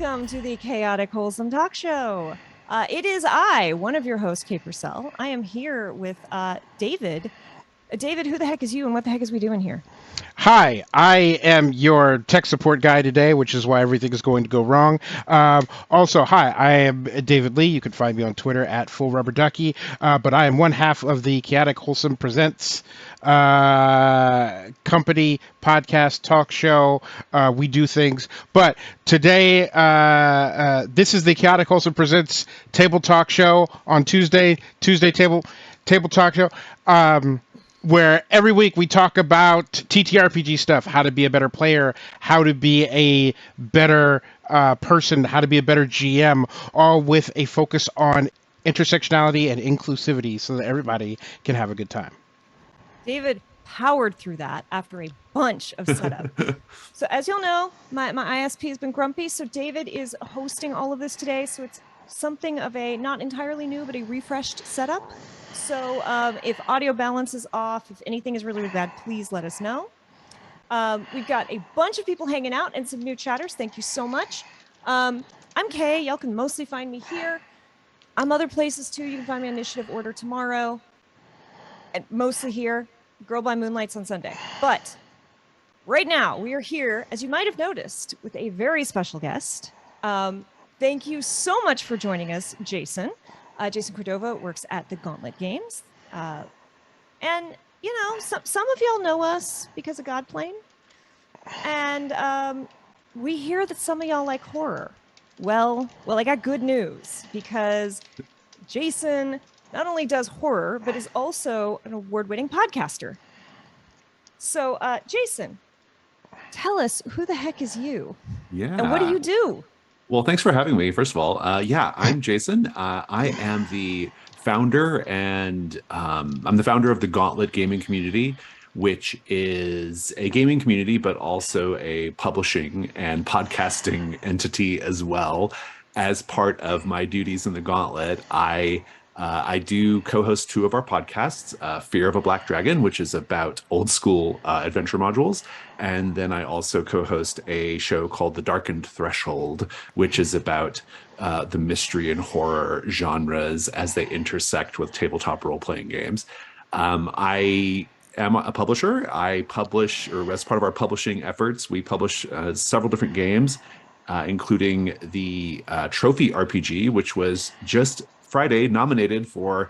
welcome to the Chaotic Wholesome Talk Show. It is I, one of your hosts, Kate Purcell. I am here with David. David, who the heck is you and what the heck is we doing here? Hi, I am your tech support guy today, which is why everything is going to go wrong. Also, hi, I am David Lee. You can find me on Twitter at FullRubberDucky, but I am one half of the Chaotic Wholesome Presents company, podcast, talk show. We do things. But today, this is the Chaotic Wholesome Presents Table Talk Show on Tuesday Table Talk Show. Where every week we talk about TTRPG stuff, how to be a better player, how to be a better person, how to be a better GM, all with a focus on intersectionality and inclusivity so that everybody can have a good time. David powered through that after a bunch of setup. So as you'll know, my ISP has been grumpy, so David is hosting all of this today, so it's something of a not entirely new, but a refreshed setup. So if audio balance is off, if anything is really, really bad, please let us know. We've got a bunch of people hanging out and some new chatters. Thank you so much. I'm Kay. Y'all can mostly find me here. I'm other places too. You can find me on Initiative Order tomorrow. And mostly here. Girl by Moonlights on Sunday. But right now, we are here, as you might have noticed, with a very special guest. Thank you so much for joining us, Jason. Jason Cordova works at the Gauntlet Games. And, you know, some of y'all know us because of Godplane. And we hear that some of y'all like horror. Well, I got good news because Jason not only does horror, but is also an award-winning podcaster. So, Jason, tell us, who the heck is you? Yeah. And what do you do? Well, thanks for having me, first of all. I'm Jason. I am the founder and I'm the founder of the Gauntlet gaming community, which is a gaming community, but also a publishing and podcasting entity as well. As part of my duties in the Gauntlet, I do co-host two of our podcasts, Fear of a Black Dragon, which is about old school adventure modules. And then I also co-host a show called The Darkened Threshold, which is about the mystery and horror genres as they intersect with tabletop role-playing games. I am a publisher. I publish, or as part of our publishing efforts, we publish several different games, including the Trophy RPG, which was just Friday nominated for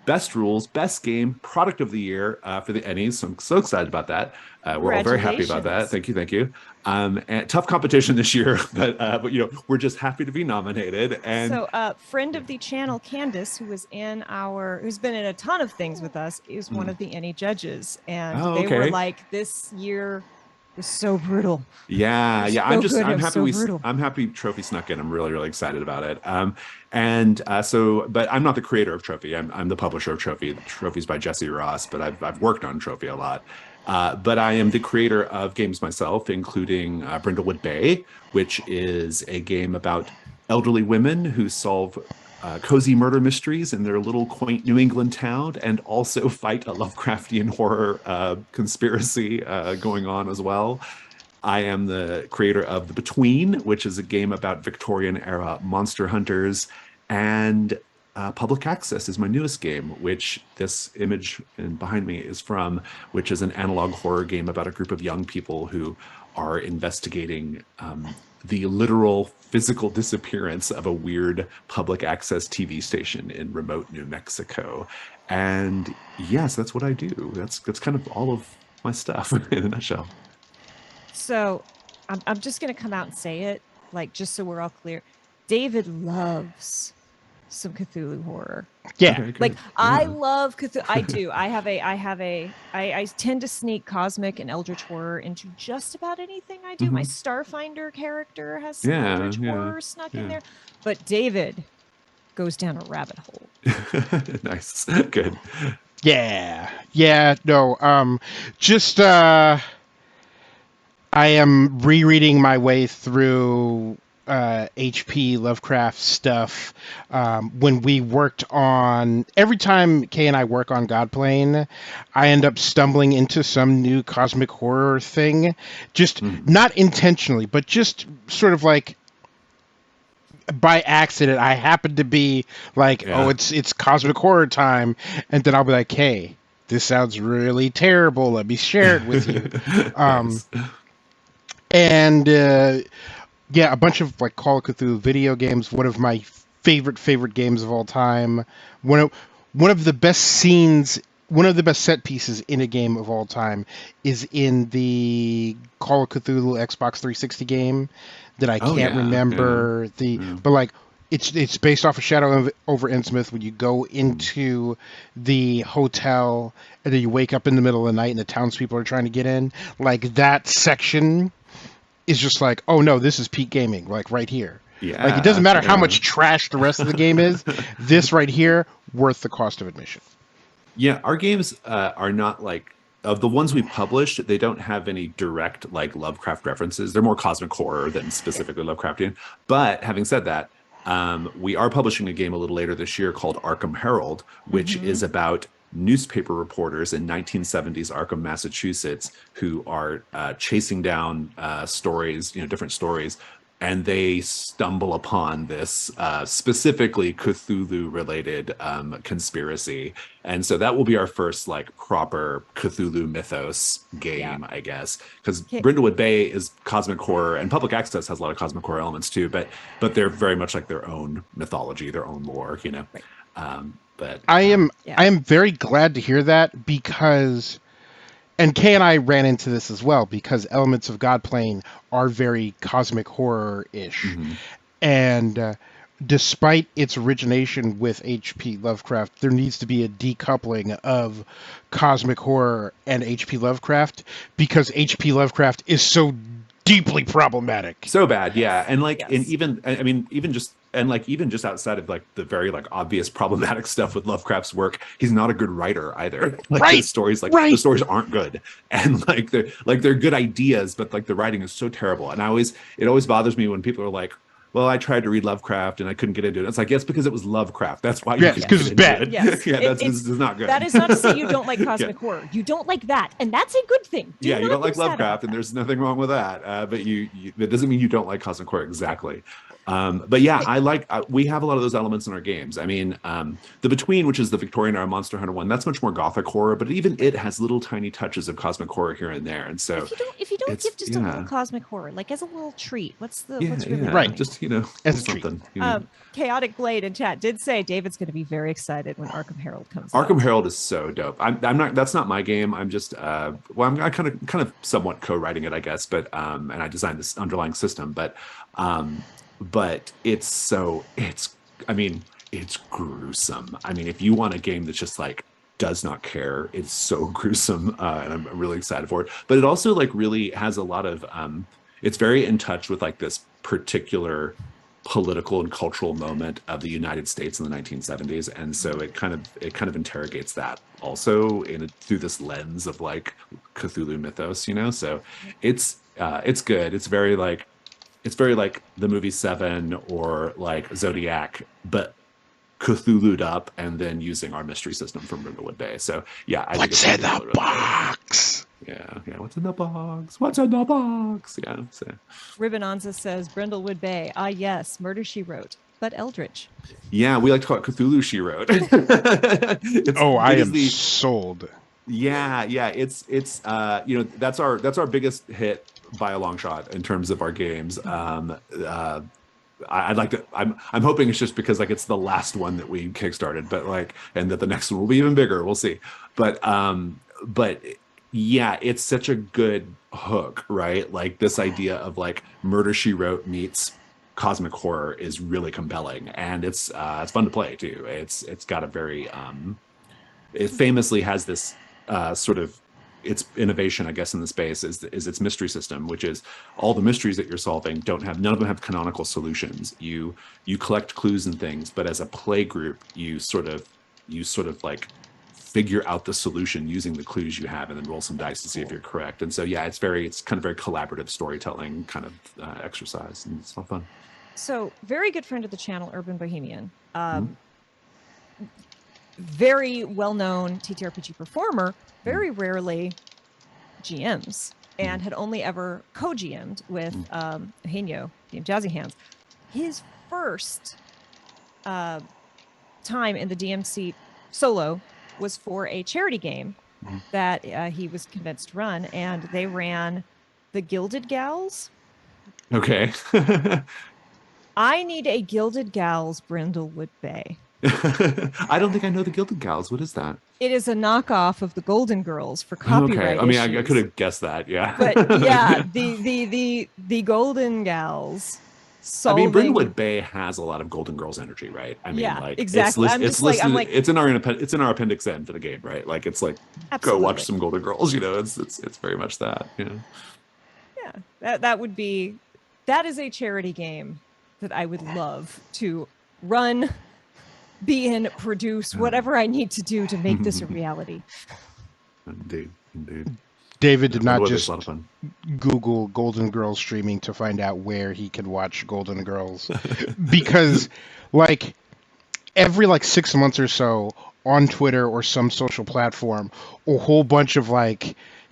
Best Rules, Best Game, Product of the Year for the Ennies. So I'm so excited about that. We're all very happy about that. Thank you. And tough competition this year, but you know, we're just happy to be nominated. And so, friend of the channel, Candace, who's been in a ton of things with us, is one of the Ennie judges, and they were like, this year was so brutal. Yeah. I'm happy Trophy snuck in. I'm really excited about it. But I'm not the creator of Trophy. I'm the publisher of Trophy. Trophy's by Jesse Ross, but I've worked on Trophy a lot. But I am the creator of games myself, including Brindlewood Bay, which is a game about elderly women who solve cozy murder mysteries in their little quaint New England town, and also fight a Lovecraftian horror conspiracy going on as well. I am the creator of The Between, which is a game about Victorian-era monster hunters, and Public Access is my newest game, which this image behind me is from, which is an analog horror game about a group of young people who are investigating the literal physical disappearance of a weird public access TV station in remote New Mexico. And yes, that's what I do. That's kind of all of my stuff in a nutshell. So I'm just going to come out and say it, like, just so we're all clear. David loves some Cthulhu horror. Yeah. Okay, like, I love Cthulhu. I do. I tend to sneak cosmic and eldritch horror into just about anything I do. My Starfinder character has some eldritch horror snuck in there. But David goes down a rabbit hole. Nice. Good. Yeah. No. I am rereading my way through HP Lovecraft stuff. When we worked on, every time Kay and I work on Godplane, I end up stumbling into some new cosmic horror thing, just not intentionally, but just sort of like by accident, I happen to be like, Yeah. oh, it's cosmic horror time, and then I'll be like, hey, this sounds really terrible. Let me share it with you. Um, Nice. and yeah, a bunch of like Call of Cthulhu video games. One of my favorite games of all time. One of one of the best scenes. One of the best set pieces in a game of all time is in the Call of Cthulhu Xbox 360 game that I Oh can't yeah, yeah, remember yeah. but like it's based off of over Innsmouth when you go Mm. into the hotel and then you wake up in the middle of the night and the townspeople are trying to get in. Like that section is just like, oh no, this is peak gaming, like right here. Like it doesn't Yeah, matter how yeah. much trash the rest of the game is, this right here worth the cost of admission. Yeah, our games are not like of the ones we published, they don't have any direct like Lovecraft references. They're more cosmic horror than specifically Lovecraftian. But having said that, we are publishing a game a little later this year called Arkham Herald, which Mm-hmm. is about newspaper reporters in 1970s Arkham, Massachusetts, who are chasing down stories, different stories, and they stumble upon this specifically Cthulhu related conspiracy. And so that will be our first like proper Cthulhu mythos Yeah. game, I guess, because Okay. Brindlewood Bay is cosmic horror, and Public Access has a lot of cosmic horror elements too, but they're very much like their own mythology, their own lore, Right. But I am Yeah. I am very glad to hear that because and Kay and I ran into this as well because Elements of God Plane are very cosmic horror ish. mhm. And despite its origination with H.P. Lovecraft, there needs to be a decoupling of cosmic horror and H.P. Lovecraft because H.P. Lovecraft is so deeply problematic. So bad, yeah. Yes. And like, and Yes. even, I mean, even just outside of like the very like obvious problematic stuff with Lovecraft's work, he's not a good writer either. Like Right, his stories, like the right. stories aren't good, and like they're good ideas, but like the writing is so terrible. And it always bothers me when people are like, "Well, I tried to read Lovecraft and I couldn't get into it." It's like, yes, because it was Lovecraft. That's why you Yes, couldn't because get it's into bad. it. Yes. Yeah, It- this it's is not good. that is not to say you don't like Yeah. cosmic horror. You don't like that, and that's a good thing. Do Yeah, you not don't like lose that about Lovecraft, and that. there's nothing wrong with that. But that doesn't mean you don't like cosmic horror exactly. But yeah, we have a lot of those elements in our games. I mean, the Between, which is the Victorian era Monster Hunter one, that's much more gothic horror, but even it has little tiny touches of cosmic horror here and there. And so If you don't it's give just a little cosmic horror, like as a little treat, what's really Right. funny? just As a treat. something. Chaotic Blade in chat did say David's going to be very excited when Arkham Herald comes Arkham out. Herald is so dope. I'm not. That's not my game. I'm just. I kind of somewhat co-writing it, I guess. But and I designed this underlying system. But it's so. I mean, it's gruesome. I mean, if you want a game that's just like does not care, it's so gruesome, and I'm really excited for it. But it also like really has a lot of. It's very in touch with like this particular political and cultural moment of the United States in the 1970s, and so it kind of interrogates that also through this lens of like Cthulhu mythos, So it's good. It's very like the movie Seven or like Zodiac, but Cthulhu'd up and then using our mystery system from Brindlewood Bay. So yeah, I think What's it's in the really, really good. box? Yeah. What's in the box? What's in the box? Yeah. So. Ribbonanza says Brindlewood Bay. Ah, yes, Murder She Wrote, but Eldritch. Yeah, we like to call it Cthulhu She Wrote. I am sold. Yeah. It's that's our biggest hit by a long shot in terms of our games. I'd like to. I'm hoping it's just because like it's the last one that we kickstarted, but like, and that the next one will be even bigger. We'll see. But yeah, it's such a good hook, right? Like this idea of like Murder She Wrote meets cosmic horror is really compelling, and it's fun to play too. It's got a very it famously has this sort of its innovation, I guess, in the space is its mystery system, which is all the mysteries that you're solving none of them have canonical solutions. You collect clues and things, but as a play group, you sort of like figure out the solution using the clues you have and then roll some dice to see if you're correct. And so yeah, it's kind of very collaborative storytelling kind of exercise, and it's a lot of fun. So very good friend of the channel, Urban Bohemian. Very well-known TTRPG performer, very rarely GMs, and had only ever co-GM'd with Eugenio, the Jazzy Hands. His first time in the DMC solo was for a charity game that he was convinced to run, and they ran the Gilded Gals. Okay. I need a Gilded Gals Brindlewood Bay. I don't think I know the Gilded Gals. What is that? It is a knockoff of the Golden Girls for Okay. copyright I mean, I issues. could have guessed that. Yeah. But yeah, the Golden Gals. I mean, Solving. Brindlewood Bay has a lot of Golden Girls energy, right? I mean, Yeah, like exactly. it's listed. It's in our appendix N for the game, right? Like it's like absolutely. go watch some Golden Girls. You know, it's very much that. You know. Yeah, that is a charity game that I would love to run, be in, produce, whatever I need to do to make this a reality. Indeed. David did not just a lot of fun. Google Golden Girls streaming to find out where he can watch Golden Girls, because like every 6 months or so on Twitter or some social platform, a whole bunch of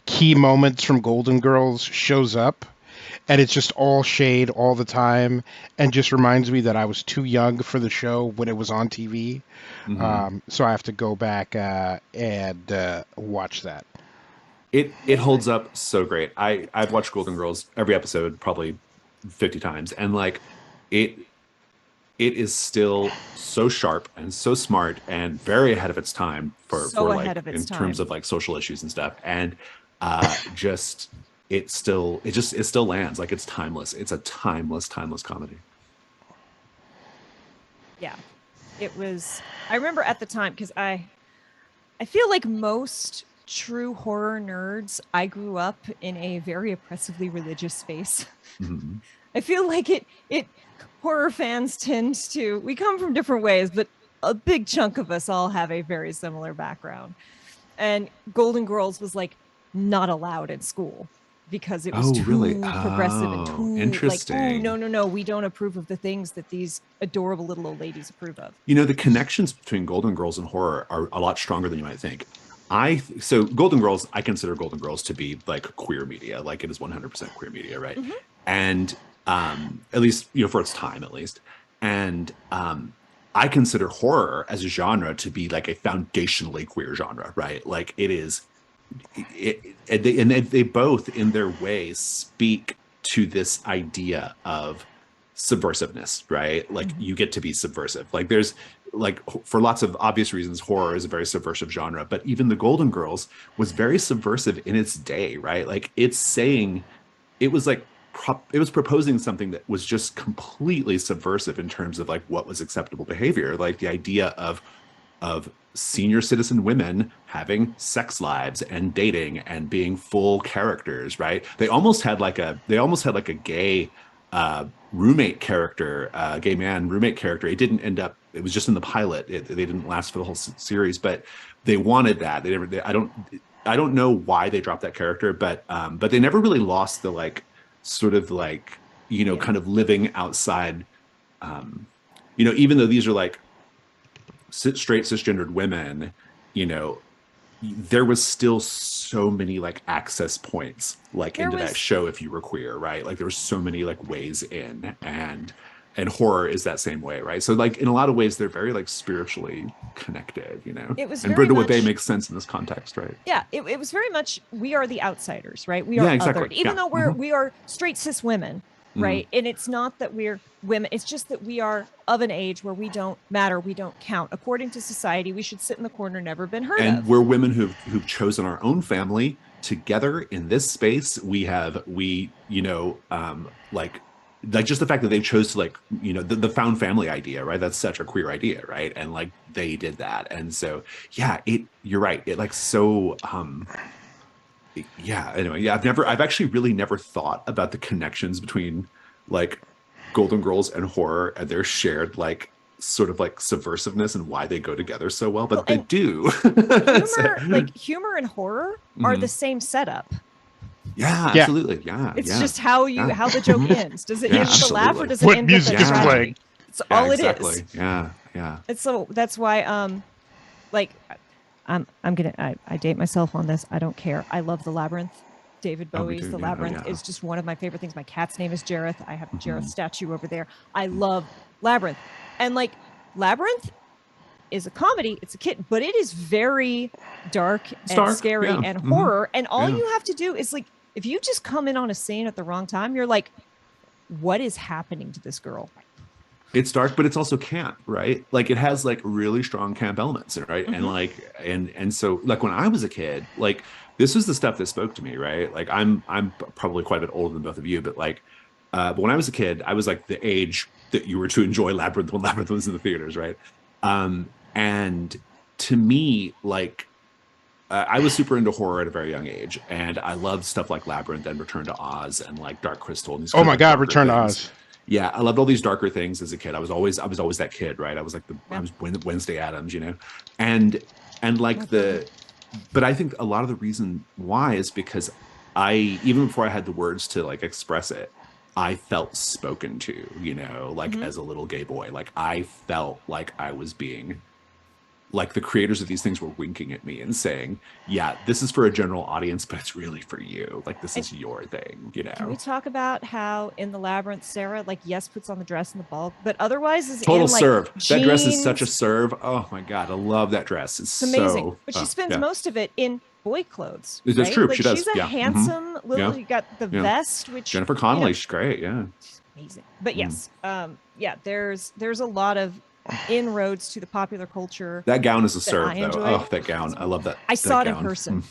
key moments from Golden Girls shows up, and it's just all shade all the time, and just reminds me that I was too young for the show when it was on TV. So I have to go back and watch that. It holds up so great. I've watched Golden Girls every episode probably 50 times, and it is still so sharp and so smart and very ahead of its time in terms of social issues and stuff, and it still lands. It's timeless. It's a timeless comedy. Yeah, it was. I remember at the time, because I feel like most true horror nerds, I grew up in a very oppressively religious space. Mm-hmm. I feel like horror fans tend to, we come from different ways, but a big chunk of us all have a very similar background. And Golden Girls was not allowed in school because it was too progressive and too interesting. No, we don't approve of the things that these adorable little old ladies approve of. You know, the connections between Golden Girls and horror are a lot stronger than you might think. So Golden Girls, I consider Golden Girls to be queer media. It is 100% queer media, right? Mm-hmm. And at least, for its time, at least. And I consider horror as a genre to be a foundationally queer genre, right? It is, they both in their way speak to this idea of subversiveness, right? You get to be subversive. There's for lots of obvious reasons, horror is a very subversive genre, but even the Golden Girls was very subversive in its day, right? It's saying, it was it was proposing something that was just completely subversive in terms of what was acceptable behavior, the idea of senior citizen women having sex lives and dating and being full characters, right? They almost had a gay roommate character, gay man roommate character. It didn't end up. It was just in the pilot. They didn't last for the whole series, but they wanted that. I don't know why they dropped that character, but they never really lost the kind of living outside. Even though these are straight cisgendered women, there was still so many access points into that show if you were queer, right? There were so many ways in, and horror is that same way, right? So in a lot of ways they're very Spiritually connected, It was, and Brindlewood Bay makes sense in this context, right? Yeah, it was very much, we are the outsiders, right? We are othered, even though we are straight cis women, right? And it's not that we're women, it's just that we are of an age where we don't matter, we don't count. According to society, we should sit in the corner, never been heard of. And we're women who've chosen our own family together in this space. Just the fact that they chose to the found family idea, right? That's such a queer idea, right? And they did that. And so, yeah, you're right. Anyway, I've actually really never thought about the connections between Golden Girls and horror and their shared sort of subversiveness and why they go together so well, but they do. Humor and horror are the same setup. Yeah, absolutely. Yeah. It's just how the joke ends. Does it end with a laugh or does it end with a tragedy? It's all it is. Yeah. And so that's why I date myself on this. I don't care. I love the Labyrinth. David Oh, me Bowie's too, The yeah. Oh, Labyrinth yeah. is just one of my favorite things. My cat's name is Jareth. I have a Jareth Mhm. statue over there. I love Labyrinth. And like Labyrinth is a comedy, it's a kid, but it is very dark It's and dark. scary Yeah. and Mhm. horror. And all Yeah. you have to do is like, if you just come in on a scene at the wrong time, you're like, what is happening to this girl? It's dark, but it's also camp, right? Like it has like really strong camp elements, right? And Mhm. like and so like when I was a kid, like this was the stuff that spoke to me, right? Like I'm probably quite a bit older than both of you, but like but when I was a kid, I was like the age that you were to enjoy Labyrinth when Labyrinth was in the theaters, right? And to me, like I was super into horror at a very young age, and I loved stuff like Labyrinth and Return to Oz and like Dark Crystal and these Oh kind of my like God, darker Return to things. Oz. Yeah, I loved all these darker things as a kid. I was always that kid, right? I Yeah. was Wednesday Addams, you know, and and like the, but I think a lot of the reason why is because I even before I had the words to like express it, I felt spoken to, you know, like Mhm. as a little gay boy, like I felt like I was being like the creators of these things were winking at me and saying, yeah, this is for a general audience, but it's really for you. Like this And is your thing, you can we know. talk about how in the Labyrinth, Sarah, like, yes, puts on the dress and the ball, but otherwise is Total in like serve. That dress is such a jeans. serve. Oh my God. I love that dress. It's It's amazing. so, But she oh, spends yeah. most of it in boy clothes, That's right? true. Like She does. she's a Yeah. Hmm. handsome little, Yeah. you got the Yeah. vest, which, Jennifer you know, Connelly. She's great. Yeah. amazing. But Mm. yes, yeah, there's a lot of inroads to the popular culture That gown is a that I serve, though. enjoyed. Oh, that gown. I love that. I That saw it in gown. person.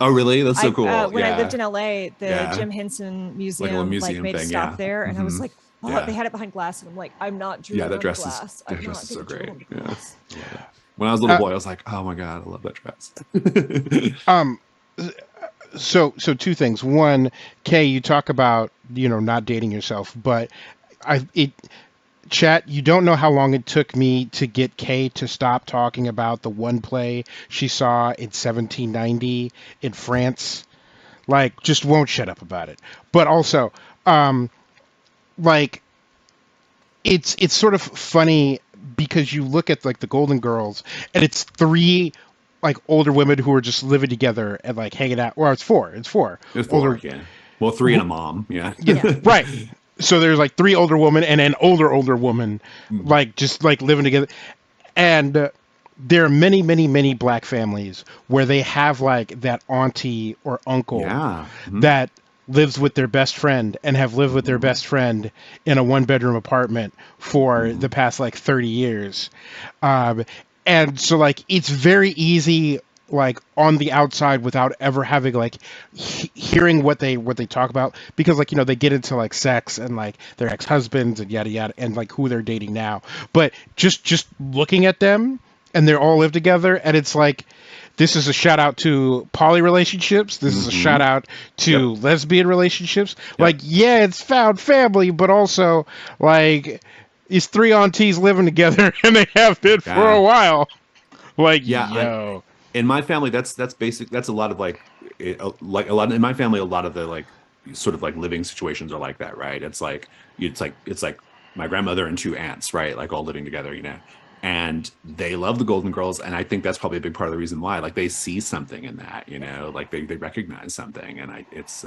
Oh, really? That's so I cool. when I lived Yeah. in LA, the Yeah. Jim Henson Like a little Museum like museum made a thing. stop Yeah. there, and I was Hmm. like, oh, they Yeah. had it behind glass, and I'm like, I'm not Yeah. drilling onto glass. That I'm dress not is so gonna drill great. onto Yeah. glass. I love it. When I was a little Uh, boy, I was like, oh my God, I love that dress. um, so two things. One, Kay, you talk about not dating yourself, but I it chat. You don't know how long it took me to get Kay to stop talking about the one play she saw in 1790 in France. Like, just won't shut up about it. But also, um, like it's sort of funny because you look at like the Golden Girls and it's three like older women who are just living together and like hanging out. Well, it's four It's four, older. yeah. Well, three and a mom, yeah. Yeah, Yeah. right. So there's like three older women and an older woman, Mm. like just like living together. And there are many black families where they have like that auntie or uncle Yeah. Hmm. that lives with their best friend and have lived with their Hmm. best friend in a one bedroom apartment for Hmm. the past like 30 years. Um, and so like it's very easy like on the outside without ever having like hearing what they talk about, because like they get into like sex and like their ex-husbands and yada yada and like who they're dating now, but just looking at them and they all live together, and it's like this is a shout out to poly relationships. This is a shout Hmm. out to Yep. lesbian relationships. Like, Yep. yeah, it's found family, but also like it's three aunties living together and they have been for a Yeah. while. Like, Yeah. yo, In my family, that's basic. That's a lot of like a lot in my family. A lot of the like sort of like living situations are like that, right? It's like my grandmother and two aunts, right? Like all living together, you know. And they love the Golden Girls, and I think that's probably a big part of the reason why. Like they see something in that, you know, like they recognize something, and it's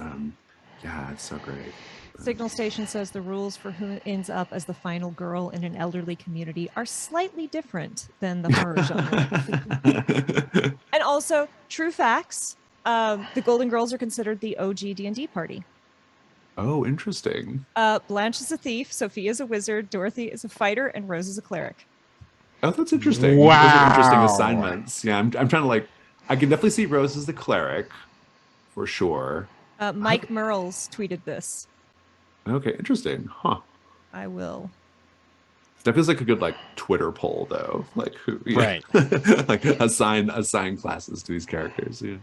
yeah, it's so great. But, Signal Station says the rules for who ends up as the final girl in an elderly community are slightly different than the horror genre. And also, true facts: the Golden Girls are considered the OG D&D party. oh, interesting. Blanche is a thief, Sophia is a wizard, Dorothy is a fighter, and Rose is a cleric. Oh, that's interesting. Those are interesting wow. assignments. Yeah, I'm trying to like. I can definitely see Rose as the cleric for sure. I, Mike Merles tweeted this. okay, interesting. Huh. I will. That feels like a good like Twitter poll though. Like who? Yeah. Right. Like assign classes to these characters. Yeah.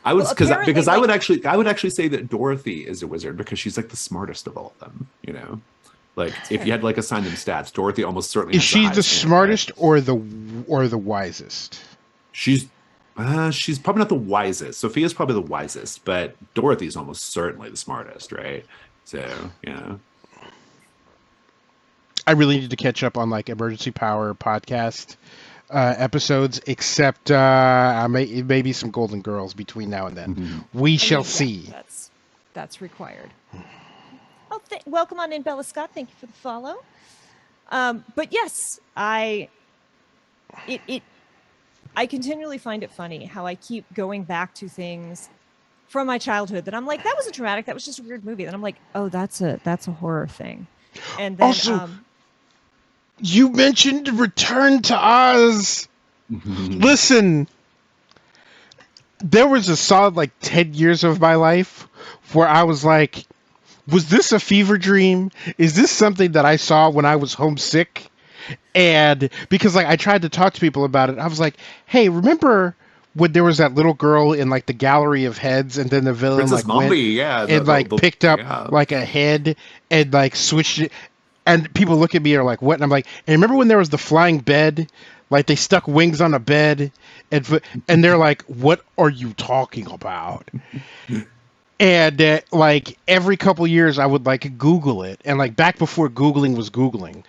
I would Well, because apparently, like, I would actually say that Dorothy is a wizard because she's like the smartest of all of them. You know, like that's if fair. you had to, like assign them stats, Dorothy almost certainly Is has the she the highest hand, right? smartest or the wisest? She's she's probably not the wisest. Sophia's probably the wisest, but Dorothy's almost certainly the smartest, right? So, you know. I really need to catch up on like emergency power podcast episodes, except maybe some Golden Girls between now and then. Mhm. We I shall mean, yeah, see. that's required. Oh, welcome on in, Bella Scott. Thank you for the follow. But yes, I continually find it funny how I keep going back to things from my childhood that I'm like, that wasn't dramatic. That was just a weird movie. Then I'm like, oh, that's a horror thing. And then Also, you mentioned Return to Oz. Listen, there was a solid like 10 years of my life where I was like, was this a fever dream? Is this something that I saw when I was homesick? And because like I tried to talk to people about it, I was like, hey, remember when there was that little girl in like the gallery of heads, and then the villain Princess like went Mombi, yeah, and like picked up yeah. like a head and like switched it, and people look at me and are like, what? And I'm like, and remember when there was the flying bed? Like they stuck wings on a bed, and they're like, what are you talking about? And like every couple years, I would like Google it, and like back before Googling was Googling,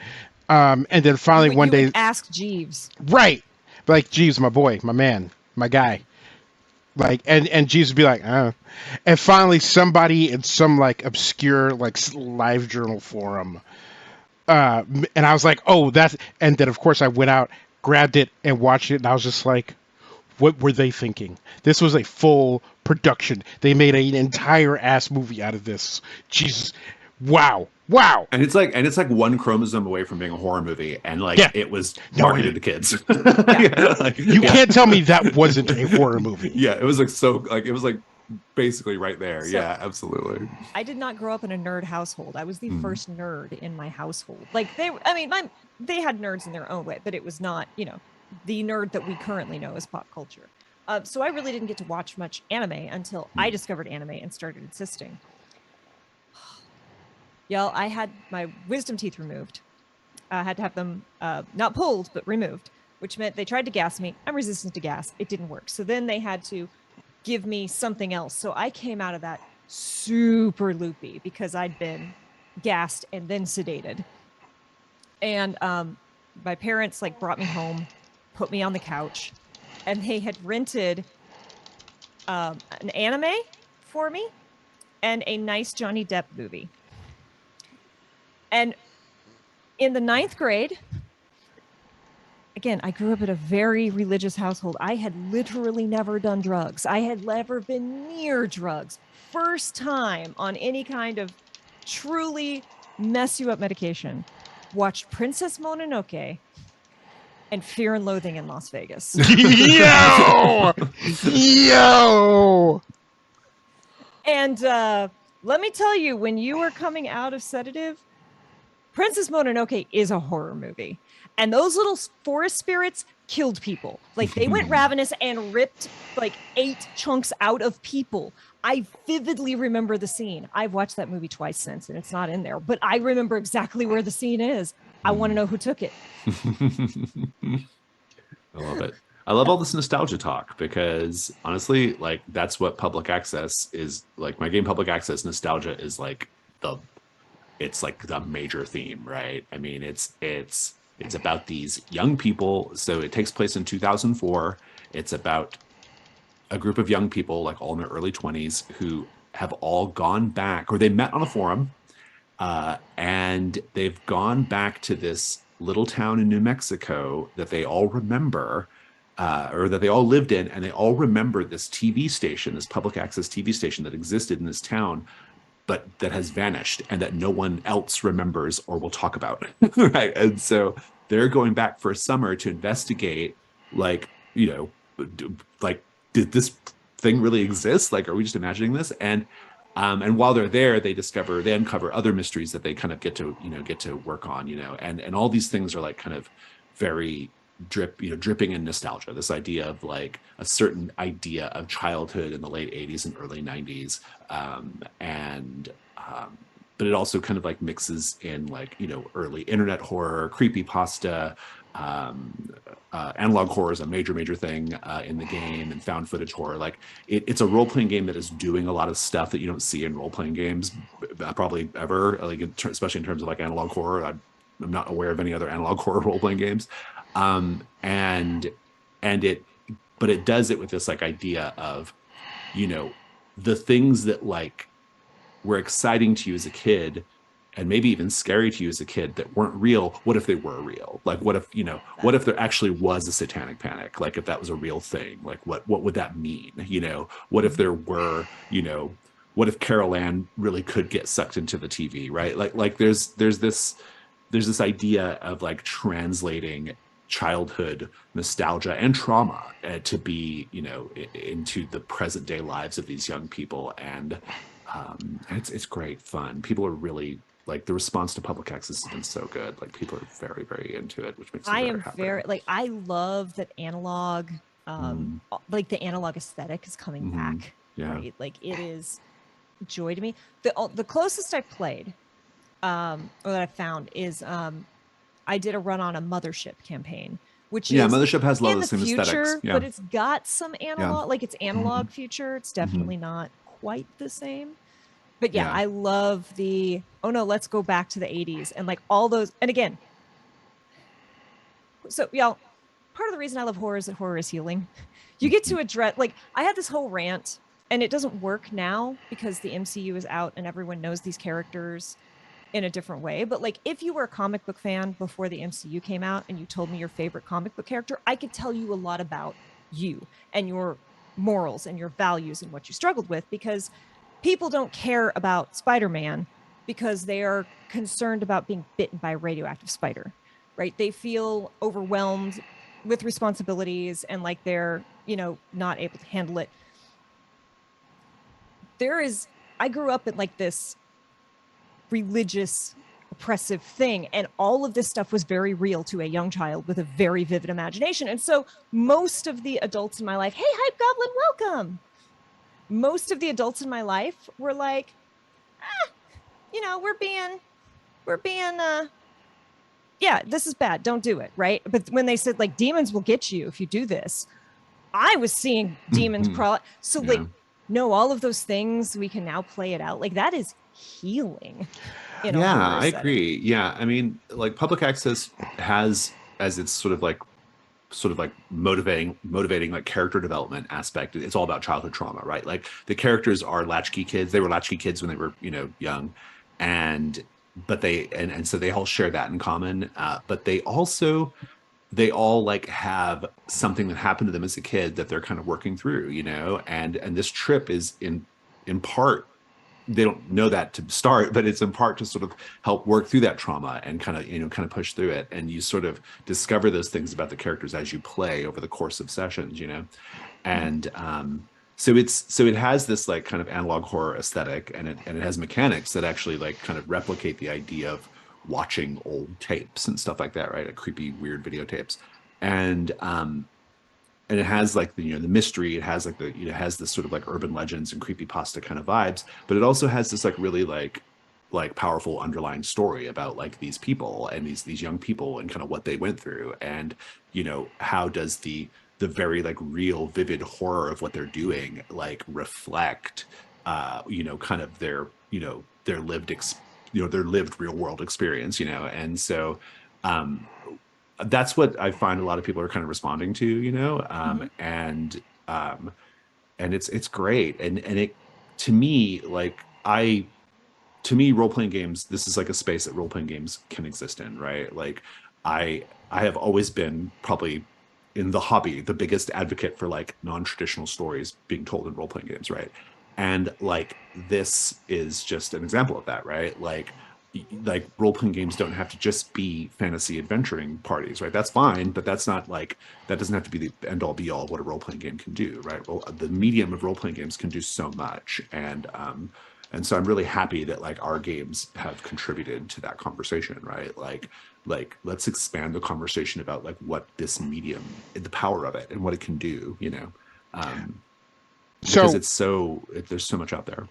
and then finally one you day, would ask Jeeves. right? Like Jeeves, my boy, my man, my guy. Like and Jeeves would be like, and finally somebody in some like obscure like live journal forum, and I was like, oh, that's. And then of course I went out, grabbed it, and watched it, and I was just like, what were they thinking? This was a full production. They made an entire ass movie out of this. Jesus, wow. And it's like one chromosome away from being a horror movie, and like Yeah. it was marketed to kids. You can't tell me that wasn't a horror movie. Yeah, it was like it was like basically right there. So, yeah, absolutely. I did not grow up in a nerd household. I was the first nerd in my household. Like they had nerds in their own way, but it was not, the nerd that we currently know as pop culture. So I really didn't get to watch much anime until I discovered anime and started insisting. Y'all, I had my wisdom teeth removed. I had to have them not pulled, but removed, which meant they tried to gas me. I'm resistant to gas. It didn't work. So then they had to give me something else. So I came out of that super loopy because I'd been gassed and then sedated. And my parents like brought me home, put me on the couch, and they had rented an anime for me and a nice Johnny Depp movie. And in the 9th grade, again, I grew up in a very religious household. I had literally never done drugs. I had never been near drugs. First time on any kind of truly mess you up medication. Watched Princess Mononoke and Fear and Loathing in Las Vegas. Yo! And let me tell you, when you are coming out of sedative, Princess Mononoke is a horror movie. And those little forest spirits killed people. Like they went ravenous and ripped like 8 chunks out of people. I vividly remember the scene. I've watched that movie twice since and it's not in there, but I remember exactly where the scene is. I want to know who took it. I love it. I love all this nostalgia talk because honestly, like that's what public access is. Like my game Public Access nostalgia is like it's like the major theme, right? I mean, it's about these young people. So it takes place in 2004. It's about a group of young people, like all in their early 20s, who have all gone back, or they met on a forum, and they've gone back to this little town in New Mexico that they all remember, or that they all lived in, and they all remember this TV station, this public access TV station that existed in this town, but that has vanished and that no one else remembers or will talk about. Right. And so they're going back for a summer to investigate, like, like, did this thing really exist? Like, are we just imagining this? And while they're there, they uncover other mysteries that they kind of get to work on, and all these things are like kind of very dripping in nostalgia, this idea of like a certain idea of childhood in the late 80s and early 90s, but it also kind of like mixes in like early internet horror, creepypasta, analog horror is a major thing in the game, and found footage horror. Like it's a role-playing game that is doing a lot of stuff that you don't see in role-playing games probably ever, like especially in terms of like analog horror. I'm not aware of any other analog horror role-playing games. And it, but it does it with this like idea of, you know, the things that like were exciting to you as a kid and maybe even scary to you as a kid that weren't real. What if they were real? Like, what if, what if there actually was a satanic panic? Like if that was a real thing, like what would that mean? What if there were, what if Carol Ann really could get sucked into the TV, right? Like there's this idea of like translating childhood nostalgia and trauma to be, into the present day lives of these young people. And it's great fun. People are really like, the response to Public Access has been so good. Like people are very, very into it, which makes me I very am happy. very like I love that analog, Mm, like the analog aesthetic is coming mhm. back, Yeah. right? Like it is joy to me. The closest I played, or that I found is I did a run on a Mothership campaign, which Yeah. is Mothership has a lot of in the the same aesthetics. future, Yeah. but it's got some Yeah. analog, like it's Hmm. analog future. It's Hmm. definitely not quite the same. But yeah, Yeah. I love the oh no, let's go back to the 80s and like all those. And again, so y'all, part of the reason I love horror is that horror is healing. You get Mhm. to address like I had this whole rant and it doesn't work now because the MCU is out and everyone knows these characters in a different way. But like if you were a comic book fan before the MCU came out and you told me your favorite comic book character, I could tell you a lot about you and your morals and your values and what you struggled with because people don't care about Spider-Man because they are concerned about being bitten by a radioactive spider, right? They feel overwhelmed with responsibilities and like they're, not able to handle it. I grew up in like this religious oppressive thing and all of this stuff was very real to a young child with a very vivid imagination. And so most of the adults in my life, hey Hype Goblin, welcome. Most of the adults in my life were like, we're being yeah, this is bad, don't do it, right? But when they said like demons will get you if you do this, I was seeing demons Mhm. crawl. So Yeah. like, no, all of those things we can now play it out. Like that is healing in a Yeah, horror I setting. agree. Yeah. I mean, like Public Access has as its sort of like motivating like character development aspect. It's all about childhood trauma, right? Like the characters are latchkey kids. They were latchkey kids when they were, young. And but and so they all share that in common. But they all like have something that happened to them as a kid that they're kind of working through, and this trip is in part, they don't know that to start, but it's in part to sort of help work through that trauma and kind of push through it. And you sort of discover those things about the characters as you play over the course of sessions. And so it has this like kind of analog horror aesthetic, and it has mechanics that actually like kind of replicate the idea of watching old tapes and stuff like that, right? Like creepy, weird videotapes. And it has like the mystery. It has like it has this sort of like urban legends and creepy pasta kind of vibes, but it also has this like really like powerful underlying story about like these people and these young people and kind of what they went through. And how does the very like real vivid horror of what they're doing like reflect kind of their their lived real world experience. And so um that's what I find a lot of people are kind of responding to, Mm-hmm. um, and it's great. And it, to me, like to me, role playing games, this is like a space that role playing games can exist in, right? Like I have always been probably in the hobby the biggest advocate for like non-traditional stories being told in role playing games, right? And like this is just an example of that, right? Like role-playing games don't have to just be fantasy adventuring parties, right? That's fine, but that's not like, that doesn't have to be the end all be all of what a role-playing game can do, right? Well, the medium of role-playing games can do so much. And so I'm really happy that like our games have contributed to that conversation, right? Like let's expand the conversation about like what this medium, the power of it and what it can do. Um, because So there's so much out there.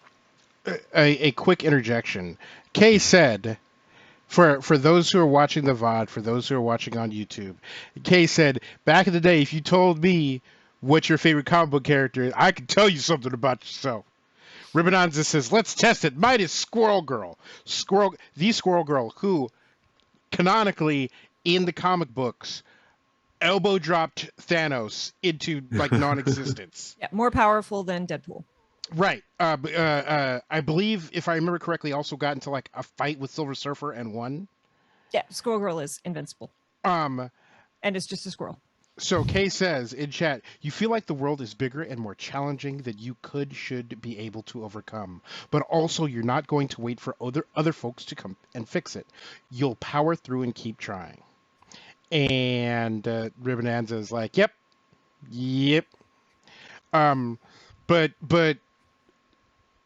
a quick interjection. Kay said, for those who are watching the VOD, for those who are watching on YouTube, Kay said, back in the day, if you told me what your favorite comic book character is, I could tell you something about yourself. Ribbonanza says, let's test it. Mine is Squirrel Girl. The Squirrel Girl, who canonically in the comic books elbow dropped Thanos into like non-existence. Yeah, more powerful than Deadpool. Right. I believe, if I remember correctly, also got into like a fight with Silver Surfer and won. Yeah, Squirrel Girl is invincible. Um. And it's just a squirrel. So Kay says in chat, you feel like the world is bigger and more challenging than you should be able to overcome. But also you're not going to wait for other folks to come and fix it. You'll power through and keep trying. And Ribbonanza is like, yep. But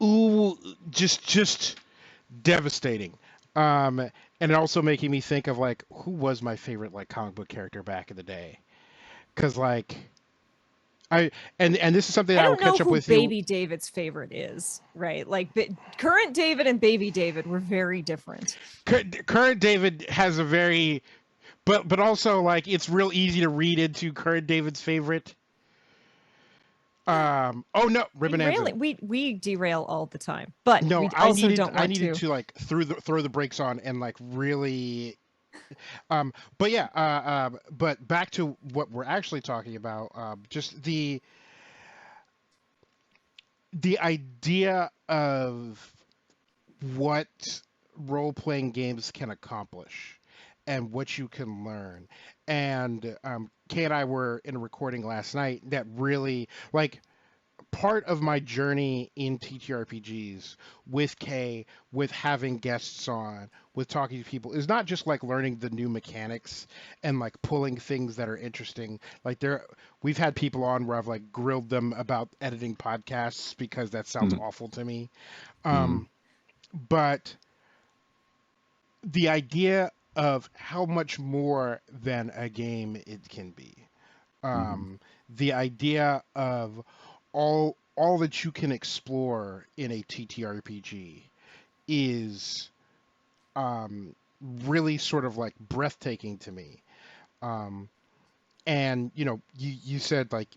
ooh, just devastating. And it also making me think of like, who was my favorite like comic book character back in the day? Because like and this is something I I will don't know catch up who with Baby you. David's favorite is, right? Like current David and Baby David were very different. Current David has a very, but also like it's real easy to read into current David's favorite. Oh no, Ribbonanza. We derail all the time, but No, we also don't I want needed to. to like throw the brakes on and like really. But yeah. But back to what we're actually talking about. Just the idea of what role-playing games can accomplish and what you can learn. And Kay and I were in a recording last night that really, like, part of my journey in TTRPGs with Kay, with having guests on, with talking to people, is not just like learning the new mechanics and like pulling things that are interesting. Like we've had people on where I've like grilled them about editing podcasts because that sounds awful to me. But the idea of how much more than a game it can be, the idea of all that you can explore in a TTRPG is really sort of like breathtaking to me. And you said like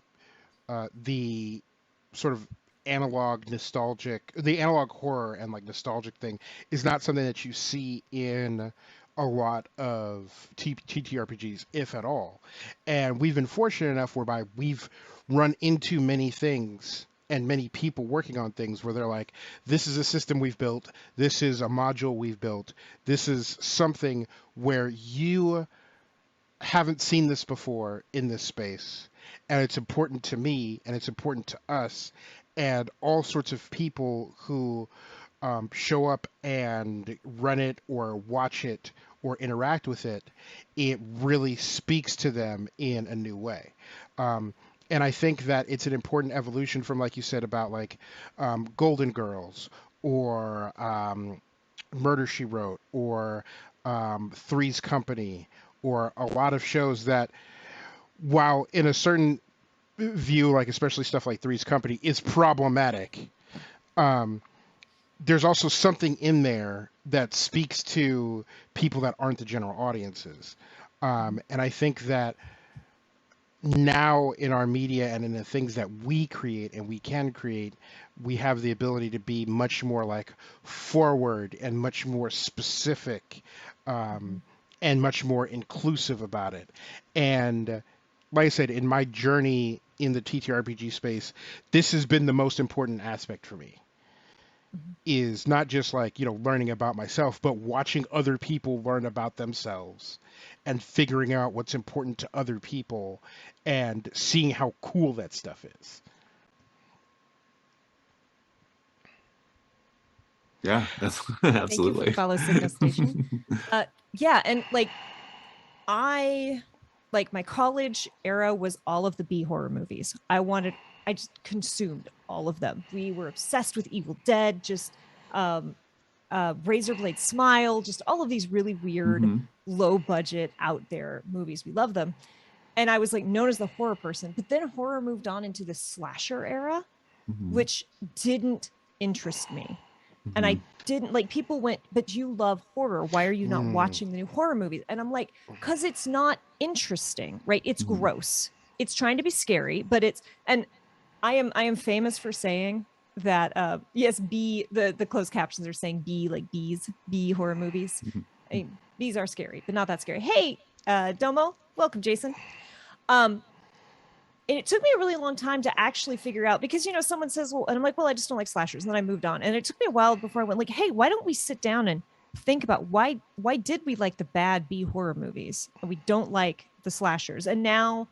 the sort of the analog horror and like nostalgic thing is not something that you see in a lot of TTRPGs, if at all. And we've been fortunate enough whereby we've run into many things and many people working on things where they're like, this is a system we've built, this is a module we've built, this is something where you haven't seen this before in this space, and it's important to me and it's important to us, and all sorts of people who show up and run it or watch it or interact with it, it really speaks to them in a new way. And I think that it's an important evolution from, like you said, about like Golden Girls or Murder She Wrote or Three's Company, or a lot of shows that, while in a certain view, like especially stuff like Three's Company, is problematic, there's also something in there that speaks to people that aren't the general audiences. And I think that now in our media and in the things that we create and we can create, we have the ability to be much more like forward and much more specific, and much more inclusive about it. And like I said, in my journey in the TTRPG space, this has been the most important aspect for me. Is not just like, learning about myself, but watching other people learn about themselves and figuring out what's important to other people and seeing how cool that stuff is. Yeah, that's Thank you for the absolutely. follow signal station. Yeah, and like my college era was all of the B horror movies. I just consumed all of them. We were obsessed with Evil Dead, just Razor Blade Smile, just all of these really weird, low budget, out there movies. We love them. And I was like known as the horror person, but then horror moved on into the slasher era, which didn't interest me. And I didn't like, people went, but you love horror. Why are you not watching the new horror movies? And I'm like, because it's not interesting, right? It's gross. It's trying to be scary, but and I am famous for saying that yes, the closed captions are saying B, like bees, B horror movies. I mean, bees are scary, but not that scary. Hey, Domo, welcome, Jason. And it took me a really long time to actually figure out, because, someone says, well, and I'm like, well, I just don't like slashers. And then I moved on. And it took me a while before I went like, hey, why don't we sit down and think about why did we like the bad B horror movies and we don't like the slashers? And now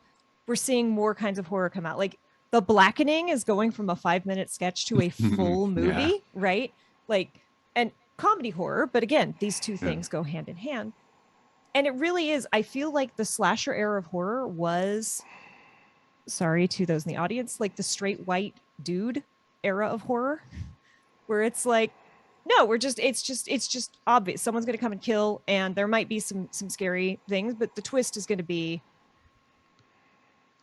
we're seeing more kinds of horror come out. Like The Blackening is going from a 5-minute sketch to a full movie, Yeah. right? Like, and comedy horror. But again, these two things go hand in hand. And it really is. I feel like the slasher era of horror was, sorry to those in the audience, like the straight white dude era of horror, where it's like, no, it's just obvious someone's going to come and kill, and there might be some scary things, but the twist is going to be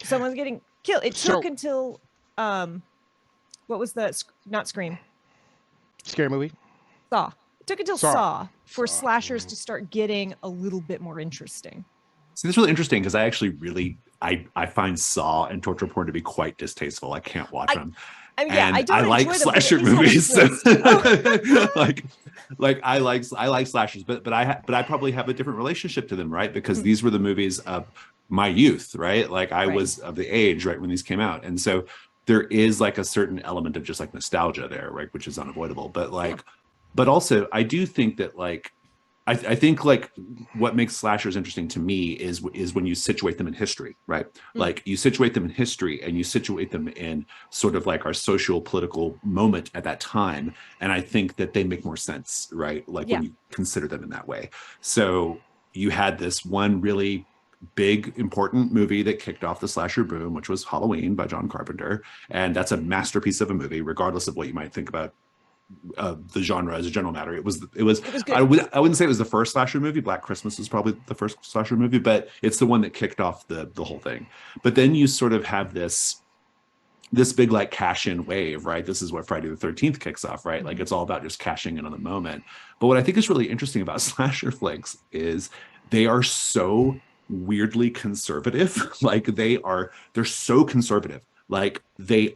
someone's getting killed. It took until what was the, not Scream, Scary movie? Saw. It took until Saw for slashers to start getting a little bit more interesting. See, that's really interesting, because I actually really I find Saw and torture porn to be quite distasteful. I can't watch them. I mean, yeah, I like slasher movies. So, like I like slashers, but I probably have a different relationship to them, right? Because these were the movies of my youth, right? Like I was of the age right when these came out, and so there is like a certain element of just like nostalgia there, right? Which is unavoidable. But like, but also I do think that like, I think like what makes slashers interesting to me is when you situate them in history, right? Like you situate them in history and you situate them in sort of like our social political moment at that time. And I think that they make more sense, right? Like when you consider them in that way. So you had this one really big, important movie that kicked off the slasher boom, which was Halloween by John Carpenter. And that's a masterpiece of a movie, regardless of what you might think about the genre as a general matter. It was good. I wouldn't say it was the first slasher movie. Black Christmas was probably the first slasher movie, but it's the one that kicked off the whole thing. But then you sort of have this big like cash in wave, right? This is what Friday the 13th kicks off, right? Like it's all about just cashing in on the moment. But what I think is really interesting about slasher flicks is they are so weirdly conservative. Like they're so conservative. Like they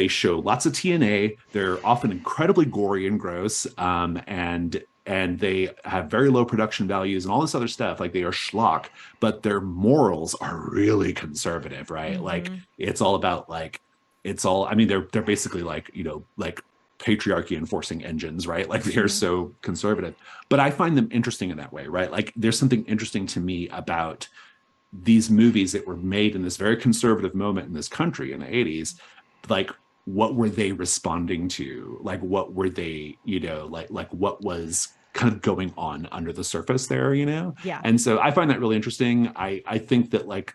show lots of TNA. They're often incredibly gory and gross, and they have very low production values and all this other stuff. Like they are schlock, but their morals are really conservative, right? Like it's all about like I mean, they're basically like, like patriarchy enforcing engines, right? Like they're so conservative. But I find them interesting in that way, right? Like there's something interesting to me about these movies that were made in this very conservative moment in this country in the 80s. Like what were they responding to? Like what were they, like what was kind of going on under the surface there, Yeah. And so I find that really interesting. I think that like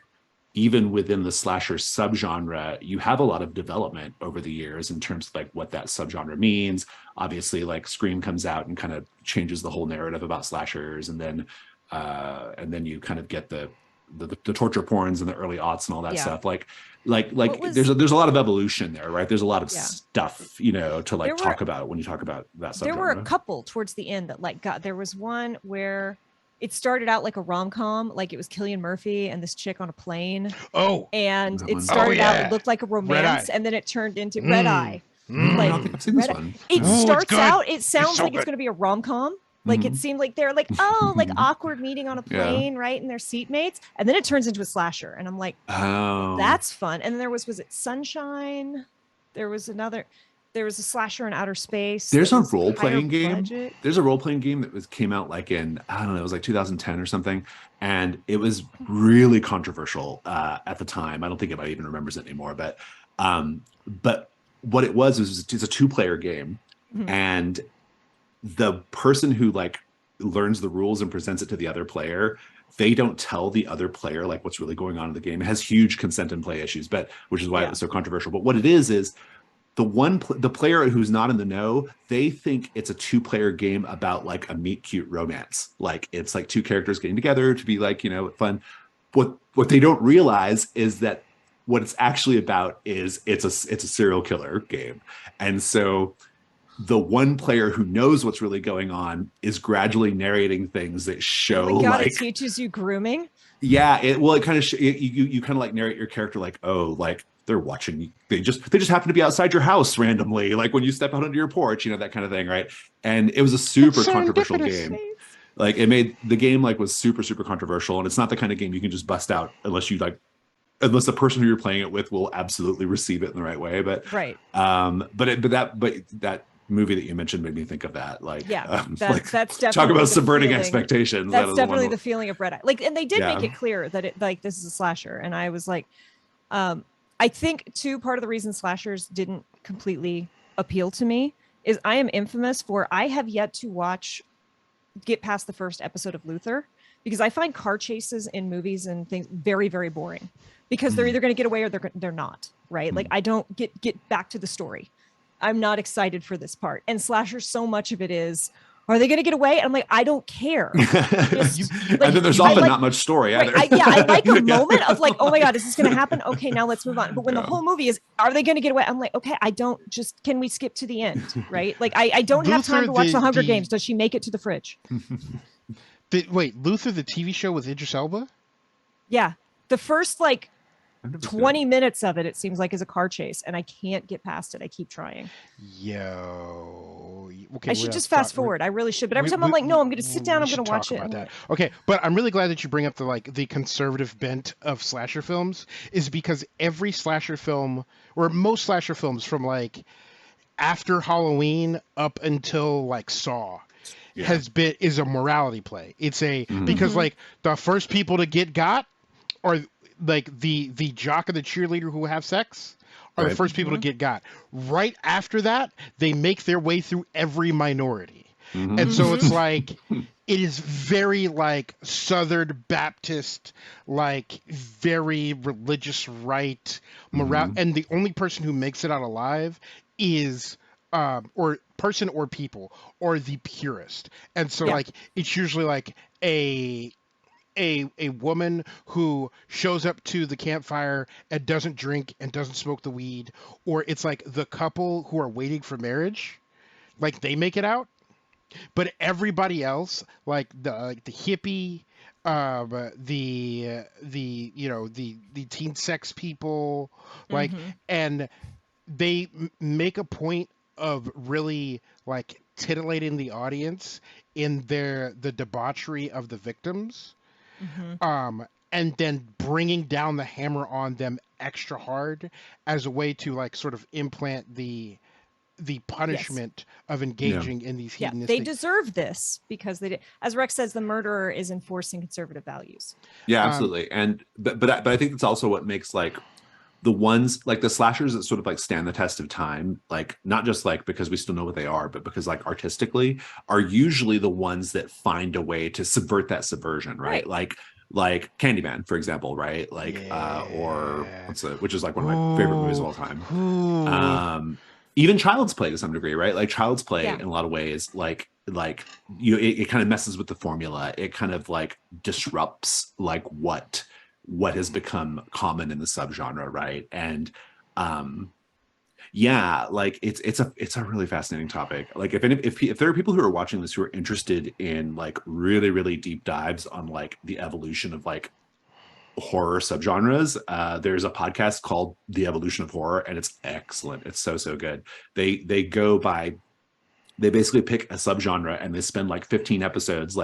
even within the slasher subgenre, you have a lot of development over the years in terms of like what that subgenre means. Obviously, like Scream comes out and kind of changes the whole narrative about slashers, and then you kind of get the torture porns in the early aughts and all that stuff. Like there's a lot of evolution there, right? There's a lot of stuff, to like talk about when you talk about that subgenre. There were a couple towards the end that like there was one where it started out like a rom-com, like it was Cillian Murphy and this chick on a plane. Oh, and it started out, it looked like a romance, and then it turned into Red Eye. I don't think I've seen this one. It starts out, it sounds like it's going to be a rom-com. Like it seemed like they're like, oh, like awkward meeting on a plane, right? And their seatmates. And then it turns into a slasher. And I'm like, oh, that's fun. And then was it Sunshine? There was a slasher in outer space. There's a role-playing game. There's a role-playing game that came out like in, I don't know, it was like 2010 or something. And it was really controversial at the time. I don't think anybody even remembers it anymore. But what it was it's a 2-player game. And the person who like learns the rules and presents it to the other player, they don't tell the other player like what's really going on in the game. It has huge consent and play issues, which is why it was so controversial. But what it is the player who's not in the know, they think it's a 2-player game about like a meet cute romance. Like it's like 2 characters getting together to be like, fun. What they don't realize is that what it's actually about is it's a serial killer game. And so the one player who knows what's really going on is gradually narrating things that show it teaches you grooming. Yeah, it kind of you kind of like narrate your character like, oh, like they're watching you. They just happen to be outside your house randomly, like when you step out onto your porch, that kind of thing, right? And it was a super controversial game. Like it made the game like was super super controversial, and it's not the kind of game you can just bust out unless the person who you're playing it with will absolutely receive it in the right way. But Right. but that movie that you mentioned made me think of that. Like, Yeah, like that's definitely talk about the subverting feeling. expectations. That's That is definitely the feeling of Red Eye. Like, and they did make Yeah. it clear that it like this is a slasher, and I was like, I think too part of the reason slashers didn't completely appeal to me is I am infamous for I have yet to get past the first episode of Luther because I find car chases in movies and things very very boring because they're either going to get away or they're not, right? Like I don't get back to the story. I'm not excited for this part. And slasher, so much of it is, are they going to get away? And I'm like, I don't care. And then there's often not much story either. I like a moment of like, oh my God, is this going to happen? Okay, now let's move on. But when the whole movie is, are they going to get away? I'm like, okay, can we skip to the end? Right? Like, I don't have time to watch the Hunger Games. Does she make it to the fridge? Wait, Luther, the TV show with Idris Elba? Yeah. The first 20 minutes of it seems like is a car chase, and I can't get past it. I keep trying. Yo, okay. I should just fast forward. I really should, but every time I'm like, no, I'm going to sit down. I'm going to watch it. That. Okay, but I'm really glad that you bring up the conservative bent of slasher films, is because every slasher film, or most slasher films from after Halloween up until Saw, is a morality play. It's because the first people to get got are the jock and the cheerleader who have sex are the first people to get got. Right after that, they make their way through every minority. And so it's it is very Southern Baptist, very religious right morale. And the only person who makes it out alive is or person or people or the purist. And so it's usually a woman who shows up to the campfire and doesn't drink and doesn't smoke the weed, or it's the couple who are waiting for marriage, they make it out, but everybody else, the hippie, the teen sex people, and they make a point of really titillating the audience in the debauchery of the victims. And then bringing down the hammer on them extra hard as a way to sort of implant the punishment of engaging in these hedonistic. They deserve this because they did. As Rex says, the murderer is enforcing conservative values. Yeah, absolutely. And but I think that's also what makes the ones the slashers that sort of stand the test of time, not just because we still know what they are, but because artistically are usually the ones that find a way to subvert that subversion, right? Like Candyman, for example, right? Or which is one of my favorite movies of all time. Even Child's Play to some degree, right? Child's Play in a lot of ways, it kind of messes with the formula. It kind of disrupts what has become common in the subgenre, right? And it's a really fascinating topic. If there are people who are watching this who are interested in really really deep dives on the evolution of horror subgenres, there's a podcast called The Evolution of Horror, and it's excellent. It's so good. They basically pick a subgenre and they spend 15 episodes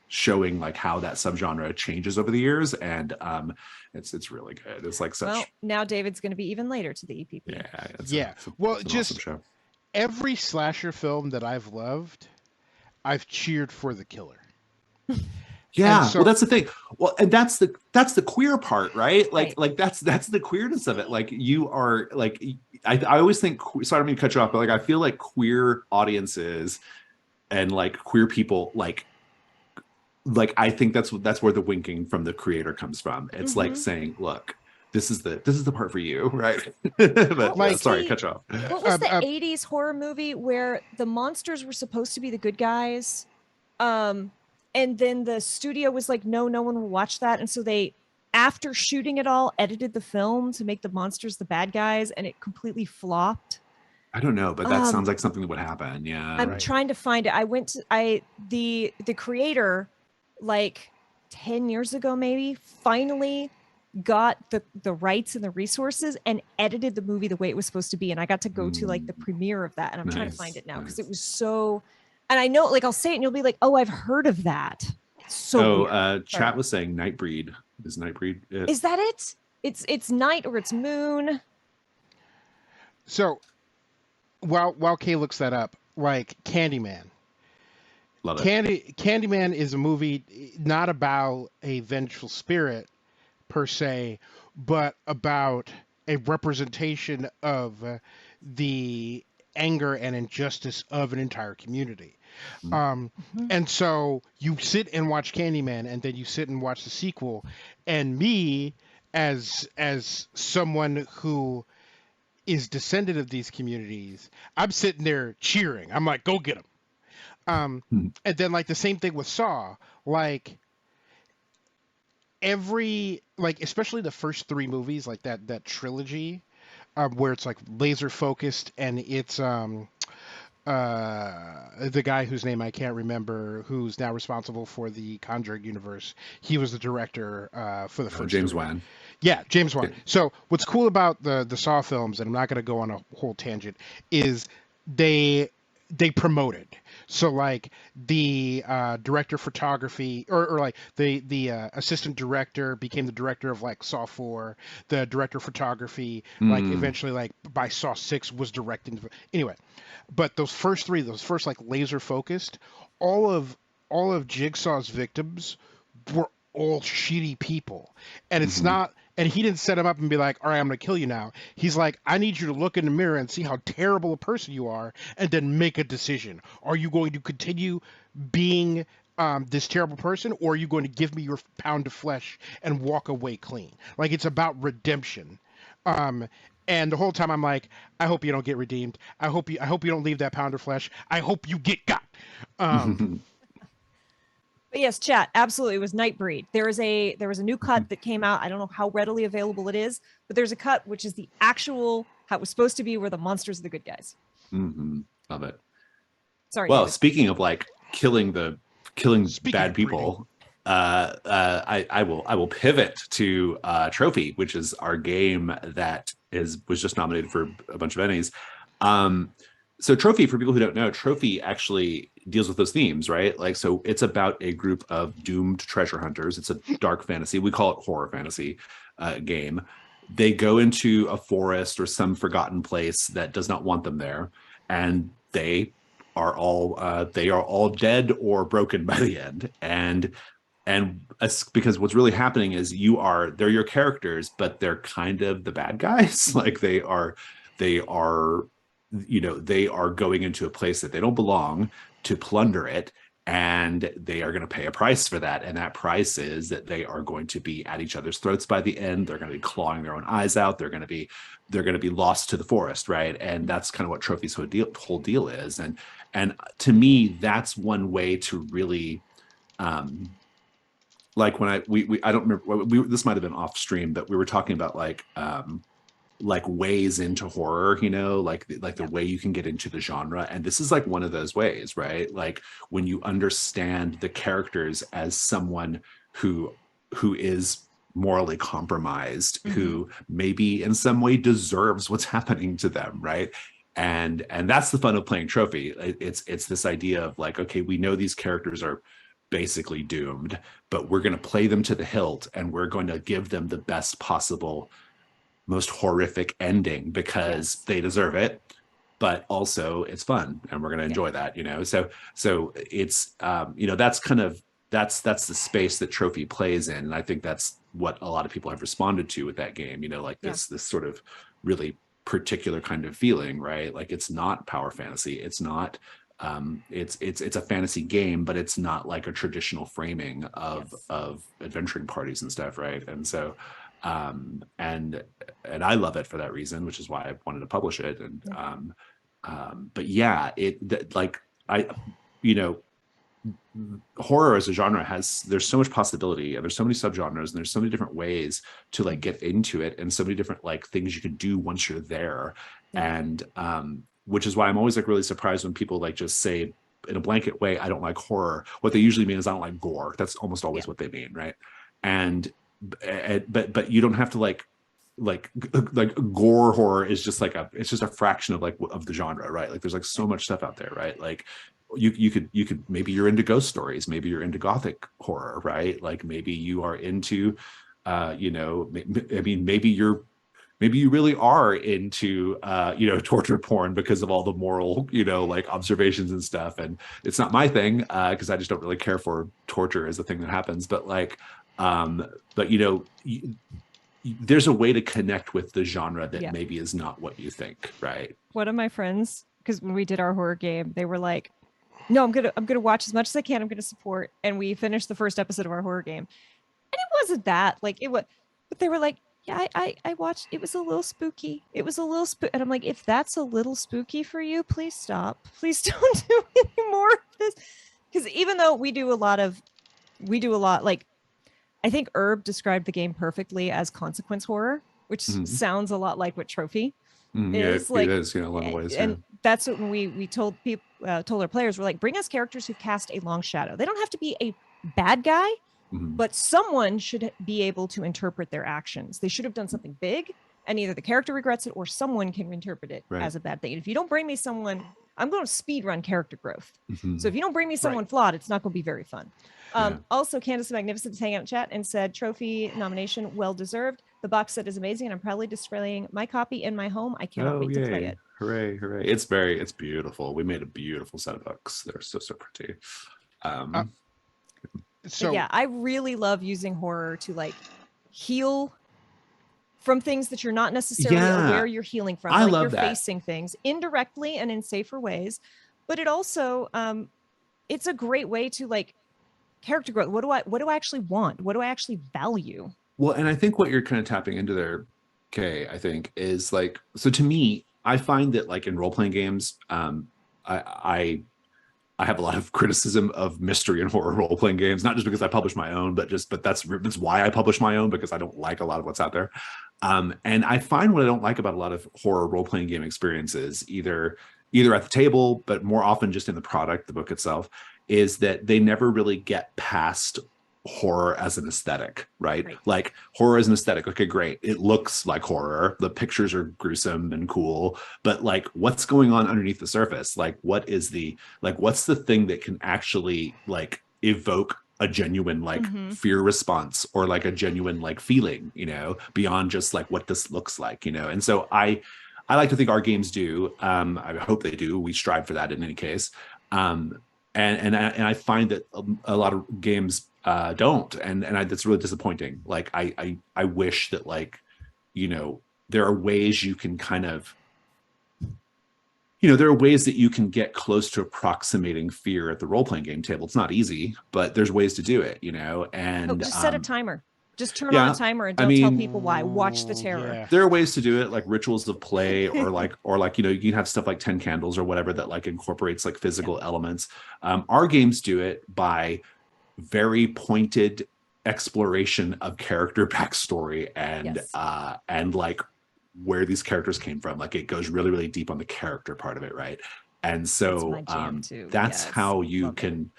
showing how that subgenre changes over the years, and it's really good. It's such. Well, now David's going to be even later to the EPP. Yeah, just awesome every slasher film that I've loved, I've cheered for the killer. Yeah, well, that's the thing. Well, and that's the queer part, right? That's the queerness of it. You are I always think. Sorry, I don't mean to cut you off, but I feel queer audiences and queer people I think that's where the winking from the creator comes from. It's saying, look, this is the part for you, right? But sorry, cut you off. What was the 80s horror movie where the monsters were supposed to be the good guys? And then the studio was no one will watch that. And so they, after shooting it all, edited the film to make the monsters the bad guys, and it completely flopped. I don't know, but that sounds like something that would happen. Yeah. I'm trying to find it. The creator, 10 years ago, maybe, finally got the rights and the resources and edited the movie the way it was supposed to be. And I got to go to the premiere of that. And I'm trying to find it now because it was so And I know, like, I'll say it and you'll be like, oh, I've heard of that. It's so weird. Chat was saying Nightbreed. Is Nightbreed it? Is that it? It's night or it's moon. So while Kay looks that up, like Candyman. Love it. Candyman is a movie not about a vengeful spirit per se, but about a representation of the anger and injustice of an entire community. And so you sit and watch Candyman, and then you sit and watch the sequel, and me as someone who is descendant of these communities, I'm sitting there cheering. I'm like, go get them. And then like the same thing with Saw, like especially the first three movies, like that trilogy, where it's like laser focused, and it's the guy whose name I can't remember, who's now responsible for the Conjuring universe. He was the director for the first James three. Wan. Yeah, James Wan. So what's cool about the Saw films, and I'm not going to go on a whole tangent, is they promoted. So like the director of photography, or like the assistant director became the director of like Saw 4. The director of photography, like eventually like by Saw 6 was directing. Anyway, but those first like laser focused, all of Jigsaw's victims were all shitty people, and it's not. And he didn't set him up and be like, all right, I'm going to kill you now. He's like, I need you to look in the mirror and see how terrible a person you are, and then make a decision. Are you going to continue being this terrible person, or are you going to give me your pound of flesh and walk away clean? Like, it's about redemption. And the whole time I'm like, I hope you don't get redeemed. I hope you don't leave that pound of flesh. I hope you get got. But yes, chat, absolutely. It was Nightbreed. There was a new cut that came out. I don't know how readily available it is, but there's a cut which is the actual how it was supposed to be, where the monsters are the good guys. Love it. Sorry. Well, David. speaking of like killing bad people, I will pivot to Trophy, which is our game that was just nominated for a bunch of Emmys. So Trophy, for people who don't know, Trophy actually deals with those themes, right? Like, so it's about a group of doomed treasure hunters. It's a dark fantasy. We call it horror fantasy game. They go into a forest or some forgotten place that does not want them there, and they are all dead or broken by the end. And because what's really happening is they're your characters, but they're kind of the bad guys. Like they are going into a place that they don't belong to plunder it, and they are going to pay a price for that. And that price is that they are going to be at each other's throats by the end. They're going to be clawing their own eyes out. They're going to be lost to the forest, right? And that's kind of what Trophy's whole deal is. And to me, that's one way to really, like when I don't remember, this might have been off stream, but we were talking about like ways into horror, like the way you can get into the genre, and this is like one of those ways, right? Like when you understand the characters as someone who is morally compromised, who maybe in some way deserves what's happening to them, right? And that's the fun of playing Trophy. It's this idea of like, okay, we know these characters are basically doomed, but we're going to play them to the hilt, and we're going to give them the best possible, most horrific ending because they deserve it, but also it's fun and we're going to enjoy that, so it's that's the space that Trophy plays in, and I think that's what a lot of people have responded to with that game, like this sort of really particular kind of feeling, right? Like it's not power fantasy, it's not it's a fantasy game, but it's not like a traditional framing of adventuring parties and stuff, right? And so and I love it for that reason, which is why I wanted to publish it. And but yeah, horror as a genre there's so much possibility, and there's so many subgenres, and there's so many different ways to like get into it, and so many different like things you can do once you're there. And which is why I'm always like really surprised when people like just say in a blanket way, I don't like horror. What they usually mean is I don't like gore. That's almost always what they mean, right? And but you don't have to like like gore horror is just like it's just a fraction of like of the genre, right? Like there's like so much stuff out there, right? Like you could maybe you're into ghost stories, maybe you're into gothic horror, right? Like maybe you are into I mean maybe you really are into torture porn because of all the moral like observations and stuff. And it's not my thing because I just don't really care for torture as a thing that happens, but like but there's a way to connect with the genre that maybe is not what you think, right? One of my friends, because when we did our horror game, they were like, no, I'm gonna watch as much as I can. I'm gonna support. And we finished the first episode of our horror game. And it wasn't that. Like it was, but they were like, yeah, I watched, it was a little spooky. It was a little spooky. And I'm like, if that's a little spooky for you, please stop. Please don't do any more of this. Because even though we do a lot, like I think Herb described the game perfectly as consequence horror, which sounds a lot like what Trophy is. It is, a lot of ways. And that's what we told people, told our players, we're like, bring us characters who cast a long shadow. They don't have to be a bad guy, but someone should be able to interpret their actions. They should have done something big, and either the character regrets it or someone can interpret it as a bad thing. And if you don't bring me someone, I'm going to speed run character growth. So if you don't bring me someone flawed, it's not going to be very fun. Also, Candace the Magnificent is hanging out in chat and said, Trophy nomination, well deserved. The box set is amazing, and I'm proudly displaying my copy in my home. I cannot wait to play it. Hooray, hooray. It's beautiful. We made a beautiful set of books. They're so pretty. So yeah, I really love using horror to like heal from things that you're not necessarily aware you're healing from. I like love you're that. Facing things indirectly and in safer ways. But it also it's a great way to like character growth. What do I actually want? What do I actually value? Well, and I think what you're kind of tapping into there, Kay, I think is like, so to me, I find that like in role-playing games, I have a lot of criticism of mystery and horror role-playing games, not just because I publish my own, but that's why I publish my own, because I don't like a lot of what's out there. And I find what I don't like about a lot of horror role-playing game experiences, either at the table, but more often just in the product, the book itself, is that they never really get past horror as an aesthetic, right? Like horror as an aesthetic. Okay, great. It looks like horror. The pictures are gruesome and cool, but like what's going on underneath the surface? Like what's the thing that can actually like evoke a genuine like fear response or like a genuine like feeling, beyond just like what this looks like, And so I like to think our games do. I hope they do. We strive for that in any case. And I find that a lot of games don't, and that's really disappointing. Like I wish that like there are ways you can kind of there are ways that you can get close to approximating fear at the role-playing game table. It's not easy, but there's ways to do it, and just set a timer. Just turn on a timer and don't tell people why. Watch the terror. Yeah. There are ways to do it, like rituals of play, or like you can have stuff like 10 candles or whatever that like incorporates like physical elements. Our games do it by very pointed exploration of character backstory and like where these characters came from. Like it goes really, really deep on the character part of it, right? And so that's how you can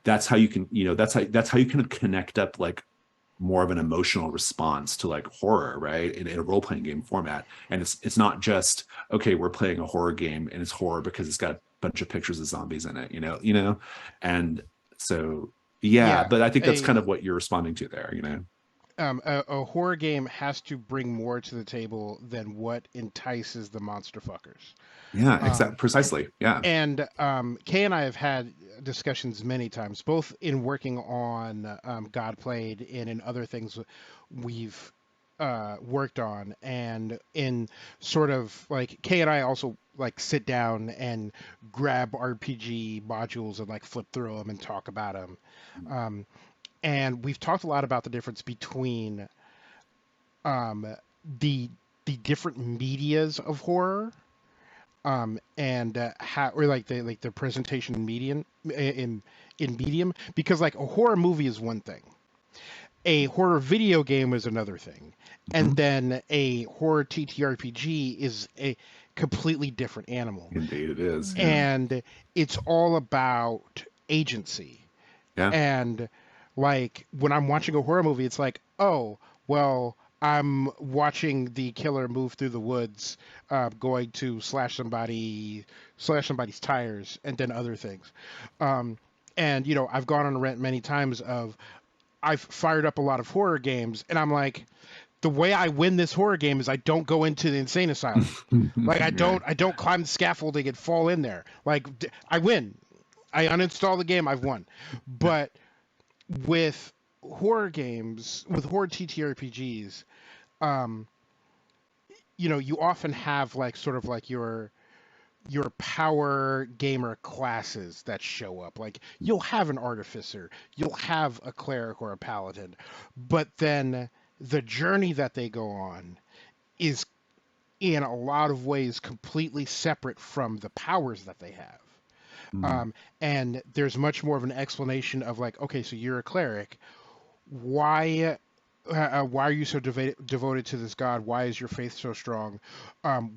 kind of connect up like more of an emotional response to like horror, right? In a role-playing game format. And it's not just, okay, we're playing a horror game and it's horror because it's got a bunch of pictures of zombies in it, and so but I think that's kind of what you're responding to there, a horror game has to bring more to the table than what entices the monster fuckers. Precisely. Yeah. And Kay and I have had discussions many times, both in working on God Played and in other things we've worked on, and in sort of like Kay and I also like sit down and grab RPG modules and like flip through them and talk about them. And we've talked a lot about the difference between the different medias of horror, and how, or like the presentation in medium, because like a horror movie is one thing, a horror video game is another thing, and then a horror TTRPG is a completely different animal. Indeed, it is. And it's all about agency. And like when I'm watching a horror movie, it's like, oh, well, I'm watching the killer move through the woods, going to slash somebody's tires, and then other things. Um, and I've gone on a rant many times of I've fired up a lot of horror games, and I'm like, the way I win this horror game is I don't go into the insane asylum. Like Right. I don't climb the scaffolding and fall in there. Like I win. I uninstall the game, I've won. But with with horror TTRPGs, um, you often have like sort of like your power gamer classes that show up. Like you'll have an artificer, you'll have a cleric or a paladin, but then the journey that they go on is in a lot of ways completely separate from the powers that they have. Mm. Um, and there's much more of an explanation of like, okay, so you're a cleric. Why are you so devoted to this god? Why is your faith so strong?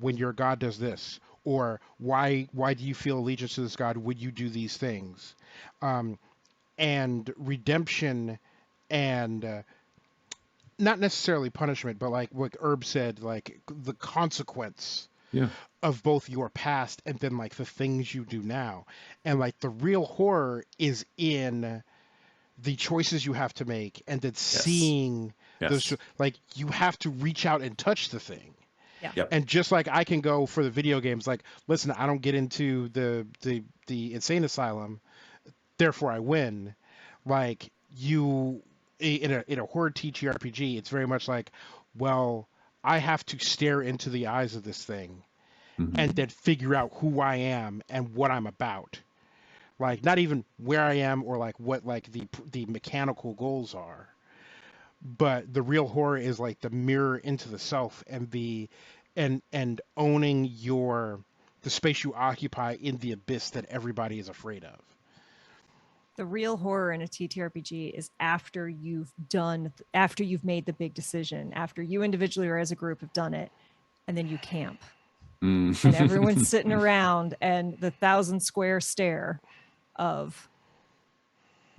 When your god does this, or why do you feel allegiance to this god? Would you do these things? Um, and redemption, and not necessarily punishment, but like what Herb said, like the consequence Yeah. of both your past and then like the things you do now. And like the real horror is in the choices you have to make and then Yes. seeing Yes. like you have to reach out and touch the thing. Yeah. Yep. And just like I can go for the video games, like, listen, I don't get into the insane asylum, therefore I win. Like you in a horror TTRPG, it's very much like, well, I have to stare into the eyes of this thing and Hmm. then figure out who I am and what I'm about. Like not even where I am or like what like the mechanical goals are, but the real horror is like the mirror into the self and and owning the space you occupy in the abyss that everybody is afraid of. The real horror in a TTRPG is after you've made the big decision, after you individually or as a group have done it, and then you camp and everyone's Mm. sitting around and the 1,000 square stare of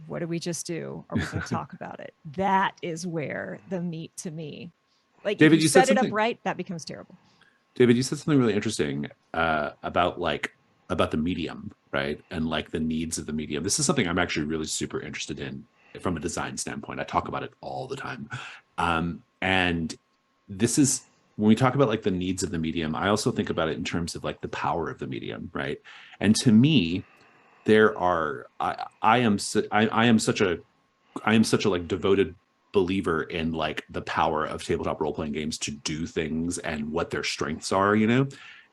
what did we just do? Are we going to talk about it? That is where the meat to me, like if you David, you said set it up something. right, that becomes terrible. David, you said something really interesting about about the medium, right? And like the needs of the medium. This is something I'm actually really super interested in from a design standpoint. I talk about it all the time. And this is when we talk about like the needs of the medium, I also think about it in terms of like the power of the medium, right? And to me, there are I am such a like devoted believer in like the power of tabletop role playing games to do things and what their strengths are,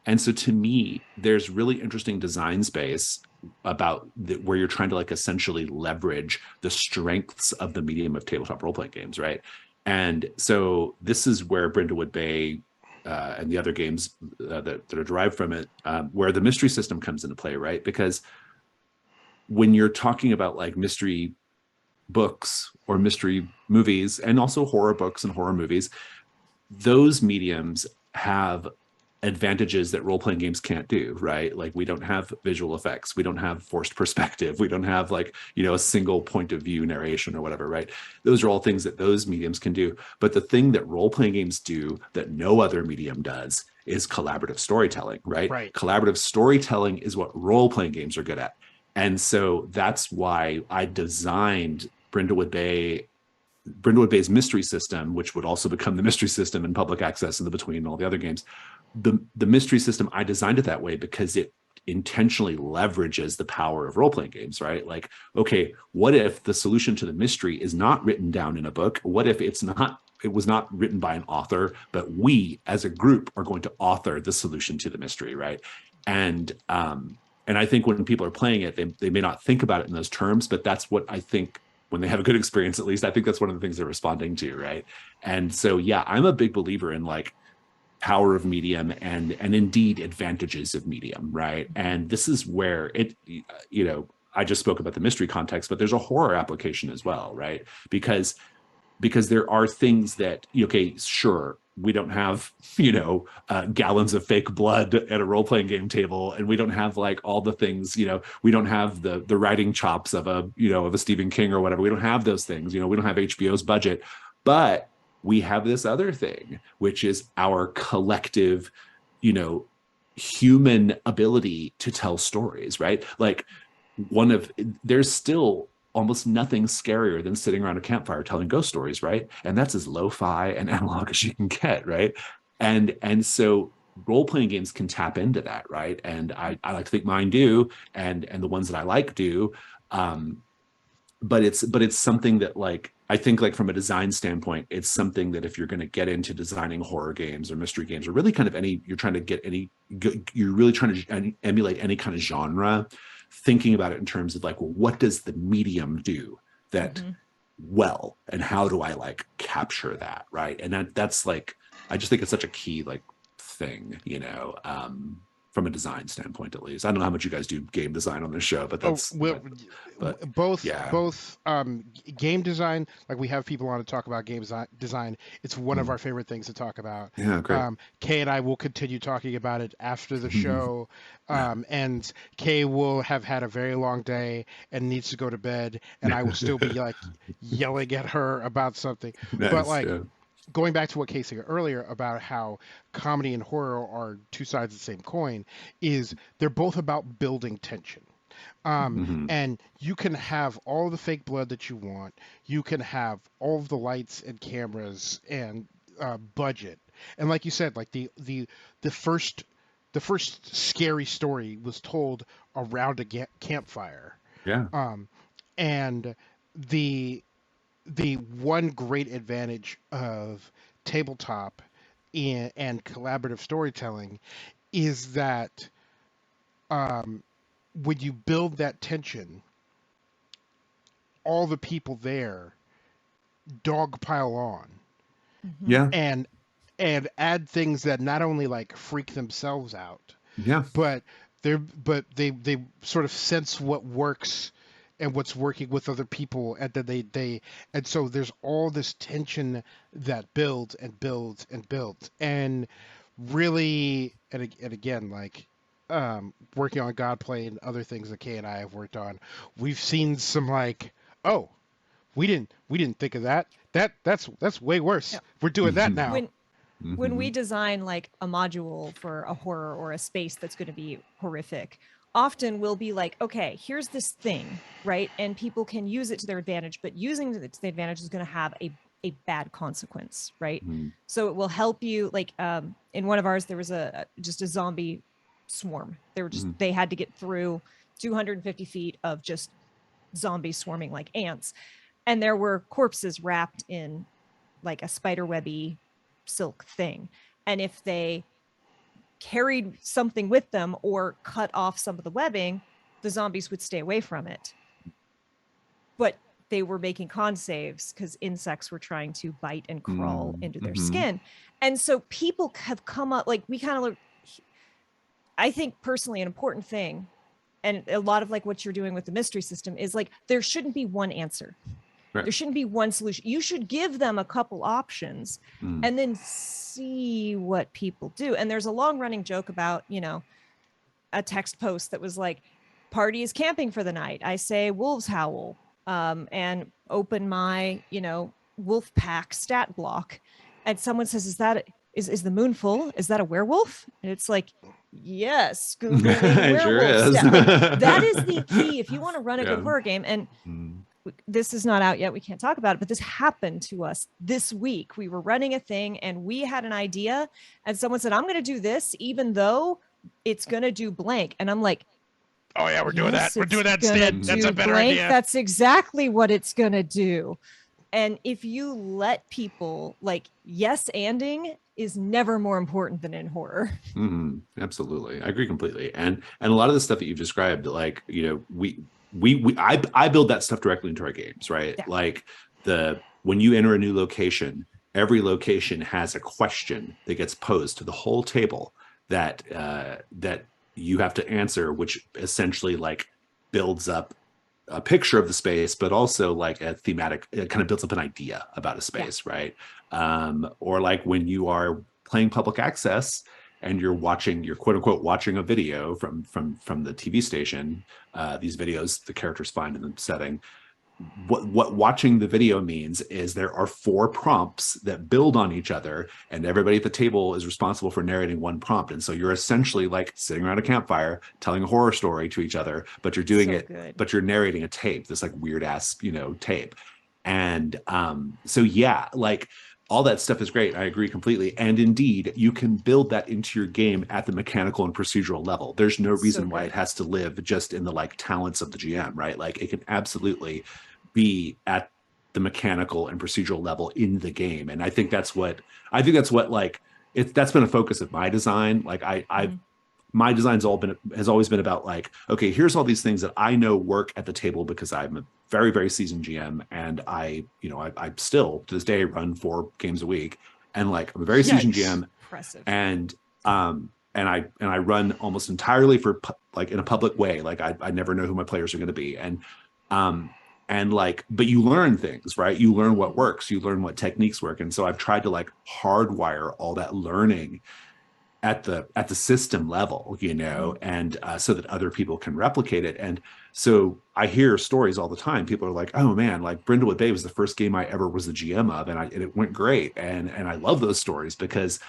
And so to me, there's really interesting design space about where you're trying to like essentially leverage the strengths of the medium of tabletop role playing games, right? And so this is where Brindlewood Bay and the other games that are derived from it, where the mystery system comes into play, right? Because when you're talking about like mystery books or mystery movies and also horror books and horror movies, those mediums have advantages that role-playing games can't do, right? Like we don't have visual effects, we don't have forced perspective, we don't have like a single point of view narration or whatever, right? Those are all things that those mediums can do. But the thing that role-playing games do that no other medium does is collaborative storytelling, right? Right. Collaborative storytelling is what role-playing games are good at. And so that's why I designed Brindlewood Bay's mystery system, which would also become the mystery system in public access in the between and all the other games. The mystery system, I designed it that way because it intentionally leverages the power of role-playing games, right? Like, okay, what if the solution to the mystery is not written down in a book? What if it was not written by an author, but we as a group are going to author the solution to the mystery, right? And I think when people are playing it, they may not think about it in those terms, but that's what I think when they have a good experience, at least, I think that's one of the things they're responding to, right? And so, yeah, I'm a big believer in like power of medium and indeed advantages of medium, right? And this is where I just spoke about the mystery context, but there's a horror application as well, right? Because there are things that, okay, sure, we don't have gallons of fake blood at a role-playing game table, and we don't have like all the things, we don't have the writing chops of a Stephen King or whatever. We don't have those things, we don't have HBO's budget, but we have this other thing, which is our collective, you know, human ability to tell stories, right? Like there's still almost nothing scarier than sitting around a campfire telling ghost stories, right? And that's as lo-fi and analog as you can get, right? And so role-playing games can tap into that, right? And I like to think mine do, and the ones that I like do. But it's something that, like, I think, like, from a design standpoint, it's something that if you're going to get into designing horror games or mystery games, or really kind of you're really trying to emulate any kind of genre, thinking about it in terms of, like, well, what does the medium do that well, and how do I, like, capture that, right? And that's like, I just think it's such a key, like, thing, you know, from a design standpoint, at least. I don't know how much you guys do game design on this show, but that's both game design, like we have people on to talk about game design. It's one of our favorite things to talk about. Yeah, great. Kay and I will continue talking about it after the show. And Kay will have had a very long day and needs to go to bed, and I will still be like yelling at her about something. Nice, but like, yeah. Going back to what Kay said earlier about how comedy and horror are two sides of the same coin, is they're both about building tension. And you can have all the fake blood that you want. You can have all of the lights and cameras and budget. And like you said, like the first scary story was told around a campfire. Yeah. And the one great advantage of tabletop and collaborative storytelling is that when you build that tension, all the people there dogpile on. Yeah. And add things that not only like freak themselves out, Yeah. but they sort of sense what works and what's working with other people, and then and so there's all this tension that builds and builds and builds, and really, and again, like working on Godplay and other things that Kay and I have worked on, we've seen some like, oh, we didn't think of that. That's way worse. Yeah. We're doing that now. When we design like a module for a horror or a space that's going to be horrific, often we'll be like, okay, here's this thing, right? And people can use it to their advantage, but using it to the advantage is going to have a bad consequence, right? So it will help you, like in one of ours, there was just a zombie swarm. They had to get through 250 feet of just zombies swarming like ants. And there were corpses wrapped in like a spiderwebby silk thing. And if they carried something with them or cut off some of the webbing, the zombies would stay away from it. But they were making con saves because insects were trying to bite and crawl into their skin. And so people have come up, like, we kind of, I think personally an important thing, and a lot of like what you're doing with the mystery system is like, there shouldn't be one answer. Right. There shouldn't be one solution. You should give them a couple options and then see what people do. And there's a long running joke about, you know, a text post that was like, party is camping for the night. I say wolves howl and open my, you know, wolf pack stat block. And someone says, is the moon full? Is that a werewolf? And it's like, yes, Googling werewolf sure is. Like, that is the key if you want to run a good horror game. And this is not out yet, we can't talk about it, but this happened to us this week. We were running a thing and we had an idea and someone said, I'm going to do this even though it's going to do blank. And I'm like, oh yeah, we're doing that. We're doing that instead. That's a better idea. That's exactly what it's going to do. And if you let people, like, yes-anding is never more important than in horror. Absolutely. I agree completely. And a lot of the stuff that you've described, like, you know, I build that stuff directly into our games, right? Yeah. Like when you enter a new location, every location has a question that gets posed to the whole table that you have to answer, which essentially like builds up a picture of the space, but also like a thematic, it kind of builds up an idea about a space, right? Or like when you are playing public access and you're quote unquote watching a video from the TV station, these videos the characters find in the setting, what watching the video means is there are 4 prompts that build on each other, and everybody at the table is responsible for narrating one prompt. And so you're essentially like sitting around a campfire telling a horror story to each other, but you're doing it, but you're narrating a tape, this like weird ass, tape. And so yeah, like all that stuff is great. I agree completely. And indeed, you can build that into your game at the mechanical and procedural level. There's no reason why it has to live just in the like talents of the GM, right? Like it can absolutely be at the mechanical and procedural level in the game. And I think that's what like that's been a focus of my design. Like my design's has always been about like, okay, here's all these things that I know work at the table because I'm a very, very seasoned GM, and I still to this day run 4 games a week, and like I'm a very seasoned GM. Impressive. And I run almost entirely for like in a public way. Like I never know who my players are going to be, and like, but you learn things, right? You learn what works, you learn what techniques work, and so I've tried to like hardwire all that learning at the system level, and so that other people can replicate it. And so I hear stories all the time. People are like, "Oh man, like Brindlewood Bay was the first game I ever was the GM of, and it went great." And I love those stories because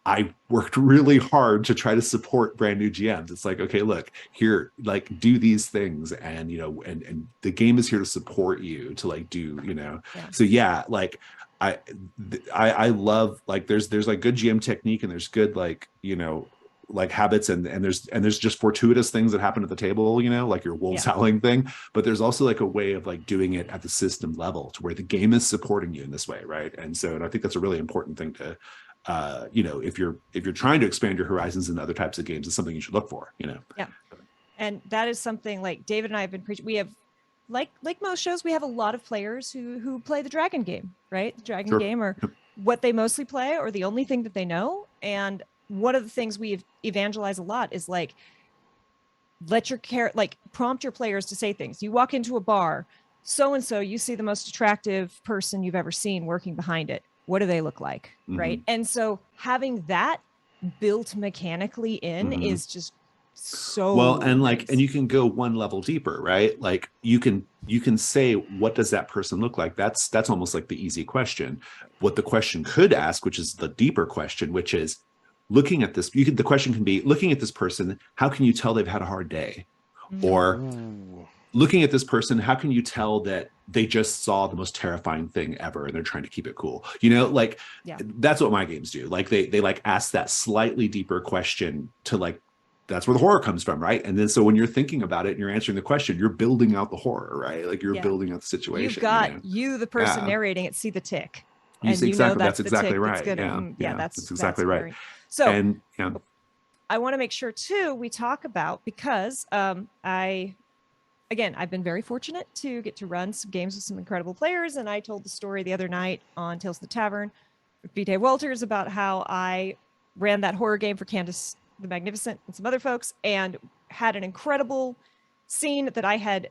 I worked really hard to try to support brand new GMs. It's like, okay, look here, like do these things, and and the game is here to support you to like do, So yeah, like I love like there's like good GM technique, and there's good like like habits, and there's just fortuitous things that happen at the table, like your wolves howling thing. But there's also like a way of like doing it at the system level to where the game is supporting you in this way, right? And I think that's a really important thing to if you're trying to expand your horizons in other types of games, it's something you should look for, Yeah. And that is something like David and I have been preaching. We have like most shows, we have a lot of players who play the dragon game, right? The dragon game, or what they mostly play, or the only thing that they know. And one of the things we evangelize a lot is like, let your prompt your players to say things. You walk into a bar, so-and-so, you see the most attractive person you've ever seen working behind it. What do they look like? Right. And so having that built mechanically in is just so well. And nice. like, and you can go one level deeper, right? Like you can say, what does that person look like? That's almost like the easy question. What the question could ask, which is the deeper question, which is looking at this, the question can be looking at this person, how can you tell they've had a hard day? Or looking at this person, how can you tell that they just saw the most terrifying thing ever and they're trying to keep it cool? That's what my games do. Like they like ask that slightly deeper question to like, that's where the horror comes from, right? And then so when you're thinking about it and you're answering the question, you're building out the horror, right? Like you're building out the situation. You've got the person narrating it, see the tick. And that's exactly right. That's exactly right. Scary. So I want to make sure too, we talk about, because I've been very fortunate to get to run some games with some incredible players. And I told the story the other night on Tales of the Tavern with B. Dave Walters about how I ran that horror game for Candace the Magnificent and some other folks, and had an incredible scene that I had,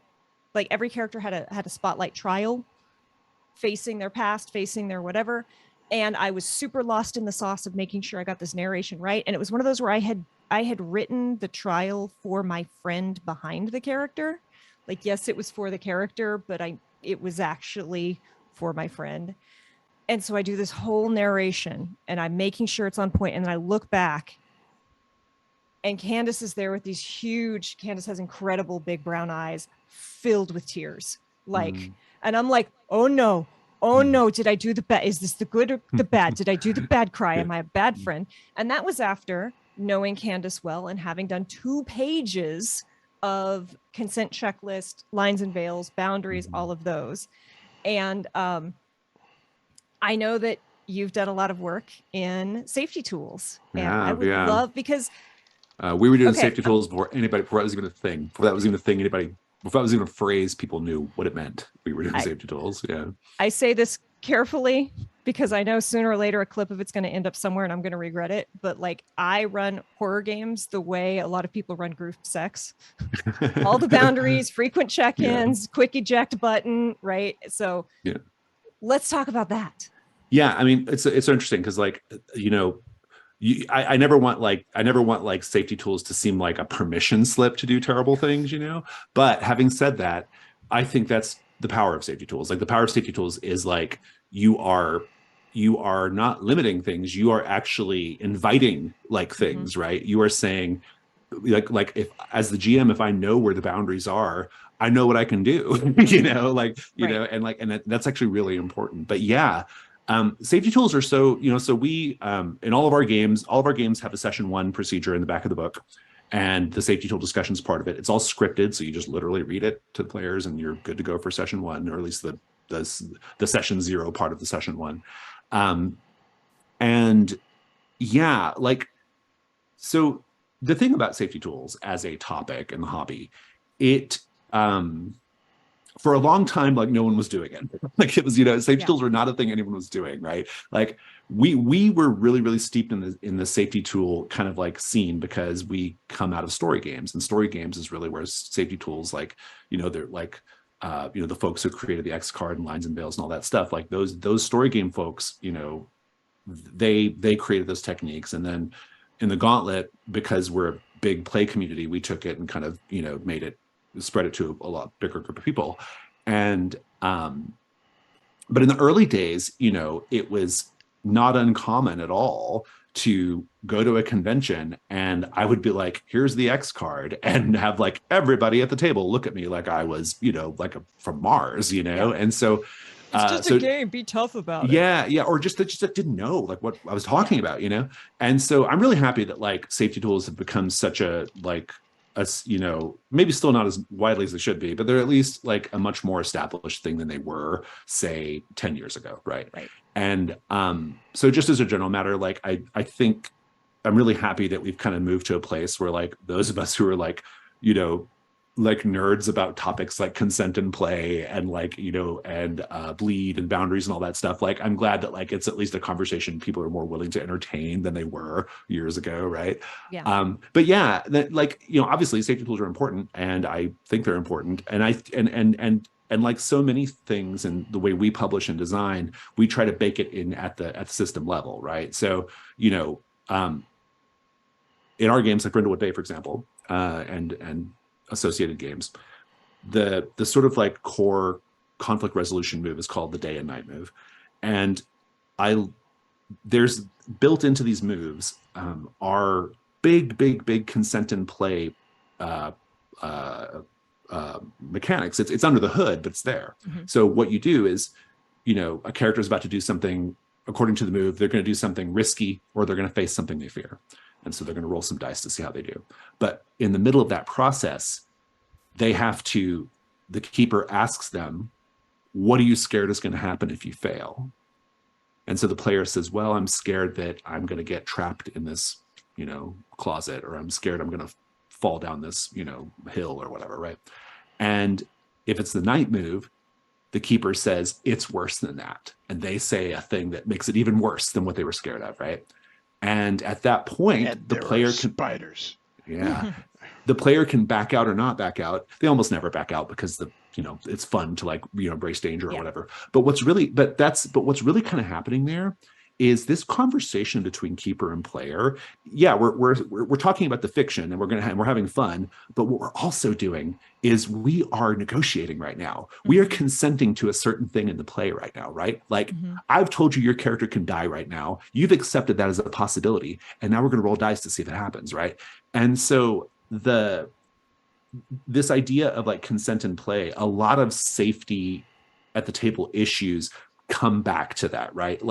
like every character had a spotlight trial, facing their past, facing their whatever. And I was super lost in the sauce of making sure I got this narration right. And it was one of those where I had written the trial for my friend behind the character. Like, yes, it was for the character, but it was actually for my friend. And so I do this whole narration and I'm making sure it's on point. And then I look back and Candace is there with Candace has incredible big brown eyes filled with tears. Like, and I'm like, oh no, did I do the bad? Is this the good or the bad? Did I do the bad cry? Am I a bad friend? And that was after knowing Candace well and having done 2 pages of consent checklist, lines and veils, boundaries, all of those. And I know that you've done a lot of work in safety tools. And I would love, because we were doing safety tools before that was even a thing. Before that was even a phrase people knew what it meant. We were doing safety tools. Yeah. I say this carefully because I know sooner or later a clip of it's going to end up somewhere and I'm going to regret it. But like, I run horror games the way a lot of people run group sex. All the boundaries, frequent check-ins, quick eject button, right? So let's talk about that. Yeah. I mean, it's interesting because like, I never want like safety tools to seem like a permission slip to do terrible things, But having said that, I think that's the power of safety tools. Like the power of safety tools is like you are not limiting things, you are actually inviting like things, right? You are saying like if as the GM, if I know where the boundaries are, I know what I can do, you know, like, you know, and like, and that's actually really important. But yeah, safety tools are so, you know, so we, in all of our games have a session 1 procedure in the back of the book, and the safety tool discussion is part of it. It's all scripted. So you just literally read it to the players and you're good to go for session 1, or at least the session 0 part of the session 1. And yeah, like, so the thing about safety tools as a topic in the hobby, it, for a long time, like no one was doing it. Like it was, you know, safety tools were not a thing anyone was doing, right? Like we were really steeped in the safety tool kind of like scene because we come out of story games, and story games is really where safety tools, like, you know, they're like, you know, the folks who created the X card and Lines and Veils and all that stuff, like those story game folks, you know, they created those techniques. And then in the Gauntlet, because we're a big play community, we took it and kind of, you know, spread it to a lot bigger group of people. And but in the early days, you know, it was not uncommon at all to go to a convention and I would be like, here's the X card, and have like everybody at the table look at me like I was, you know, like from Mars, you know. And so it's just a game, be tough about it. Yeah, or just didn't know like what I was talking about, you know. And so I'm really happy that like safety tools have become such a like you know, maybe still not as widely as they should be, but they're at least like a much more established thing than they were, say, 10 years ago, right? And so just as a general matter, like I think I'm really happy that we've kind of moved to a place where like those of us who are like, you know, like nerds about topics like consent and play and like, you know, and bleed and boundaries and all that stuff, like I'm glad that like it's at least a conversation people are more willing to entertain than they were years ago, right? But yeah, like, you know, obviously safety tools are important, and I think they're important, and and like so many things in the way we publish and design, we try to bake it in at the system level, right? So, you know, in our games like Brindlewood Bay, for example, and associated games, the sort of like core conflict resolution move is called the day and night move, and there's built into these moves are big consent and play mechanics. It's under the hood, but it's there. So what you do is, you know, a character is about to do something according to the move. They're going to do something risky, or they're going to face something they fear. And so they're going to roll some dice to see how they do. But in the middle of that process, they have to, the keeper asks them, what are you scared is going to happen if you fail? And so the player says, well, I'm scared that I'm going to get trapped in this, you know, closet, or I'm scared I'm going to fall down this, you know, hill or whatever, right? And if it's the night move, the keeper says, it's worse than that. And they say a thing that makes it even worse than what they were scared of, right? And at that point, the player can spiders. Yeah. The player can back out or not back out. They almost never back out because you know, it's fun to like, you know, embrace danger or whatever. But what's really kind of happening there is this conversation between keeper and player. Yeah, we're talking about the fiction, and we're having fun, but what we're also doing is we are negotiating right now. We are consenting to a certain thing in the play right now, right? Like I've told you your character can die right now. You've accepted that as a possibility, and now we're going to roll dice to see if it happens, right? And so this idea of like consent and play, a lot of safety at the table issues come back to that, right?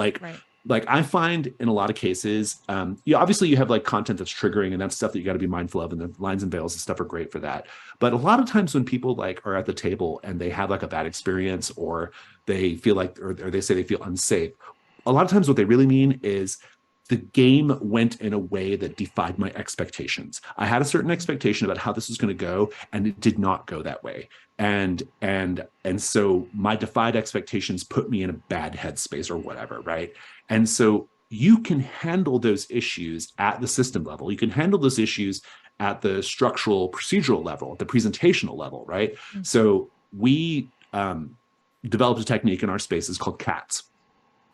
Like I find in a lot of cases, obviously you have like content that's triggering, and that's stuff that you got to be mindful of, and the lines and veils and stuff are great for that. But a lot of times when people like are at the table and they have like a bad experience, or they feel like, or they say they feel unsafe, a lot of times what they really mean is the game went in a way that defied my expectations. I had a certain expectation about how this was going to go, and it did not go that way. And so my defied expectations put me in a bad headspace or whatever, right? And so you can handle those issues at the system level. You can handle those issues at the structural procedural level, at the presentational level, right? So we developed a technique in our spaces called CATS.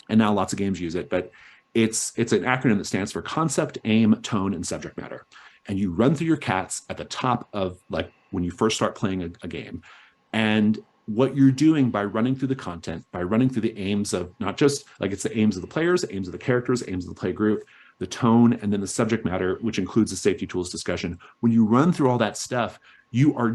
And now lots of games use it, but it's an acronym that stands for concept, aim, tone, and subject matter. And you run through your CATS at the top of like when you first start playing a game. And what you're doing by running through the content, by running through the aims of not just like it's the aims of the players, the aims of the characters, aims of the play group, the tone, and then the subject matter, which includes the safety tools discussion. When you run through all that stuff, you are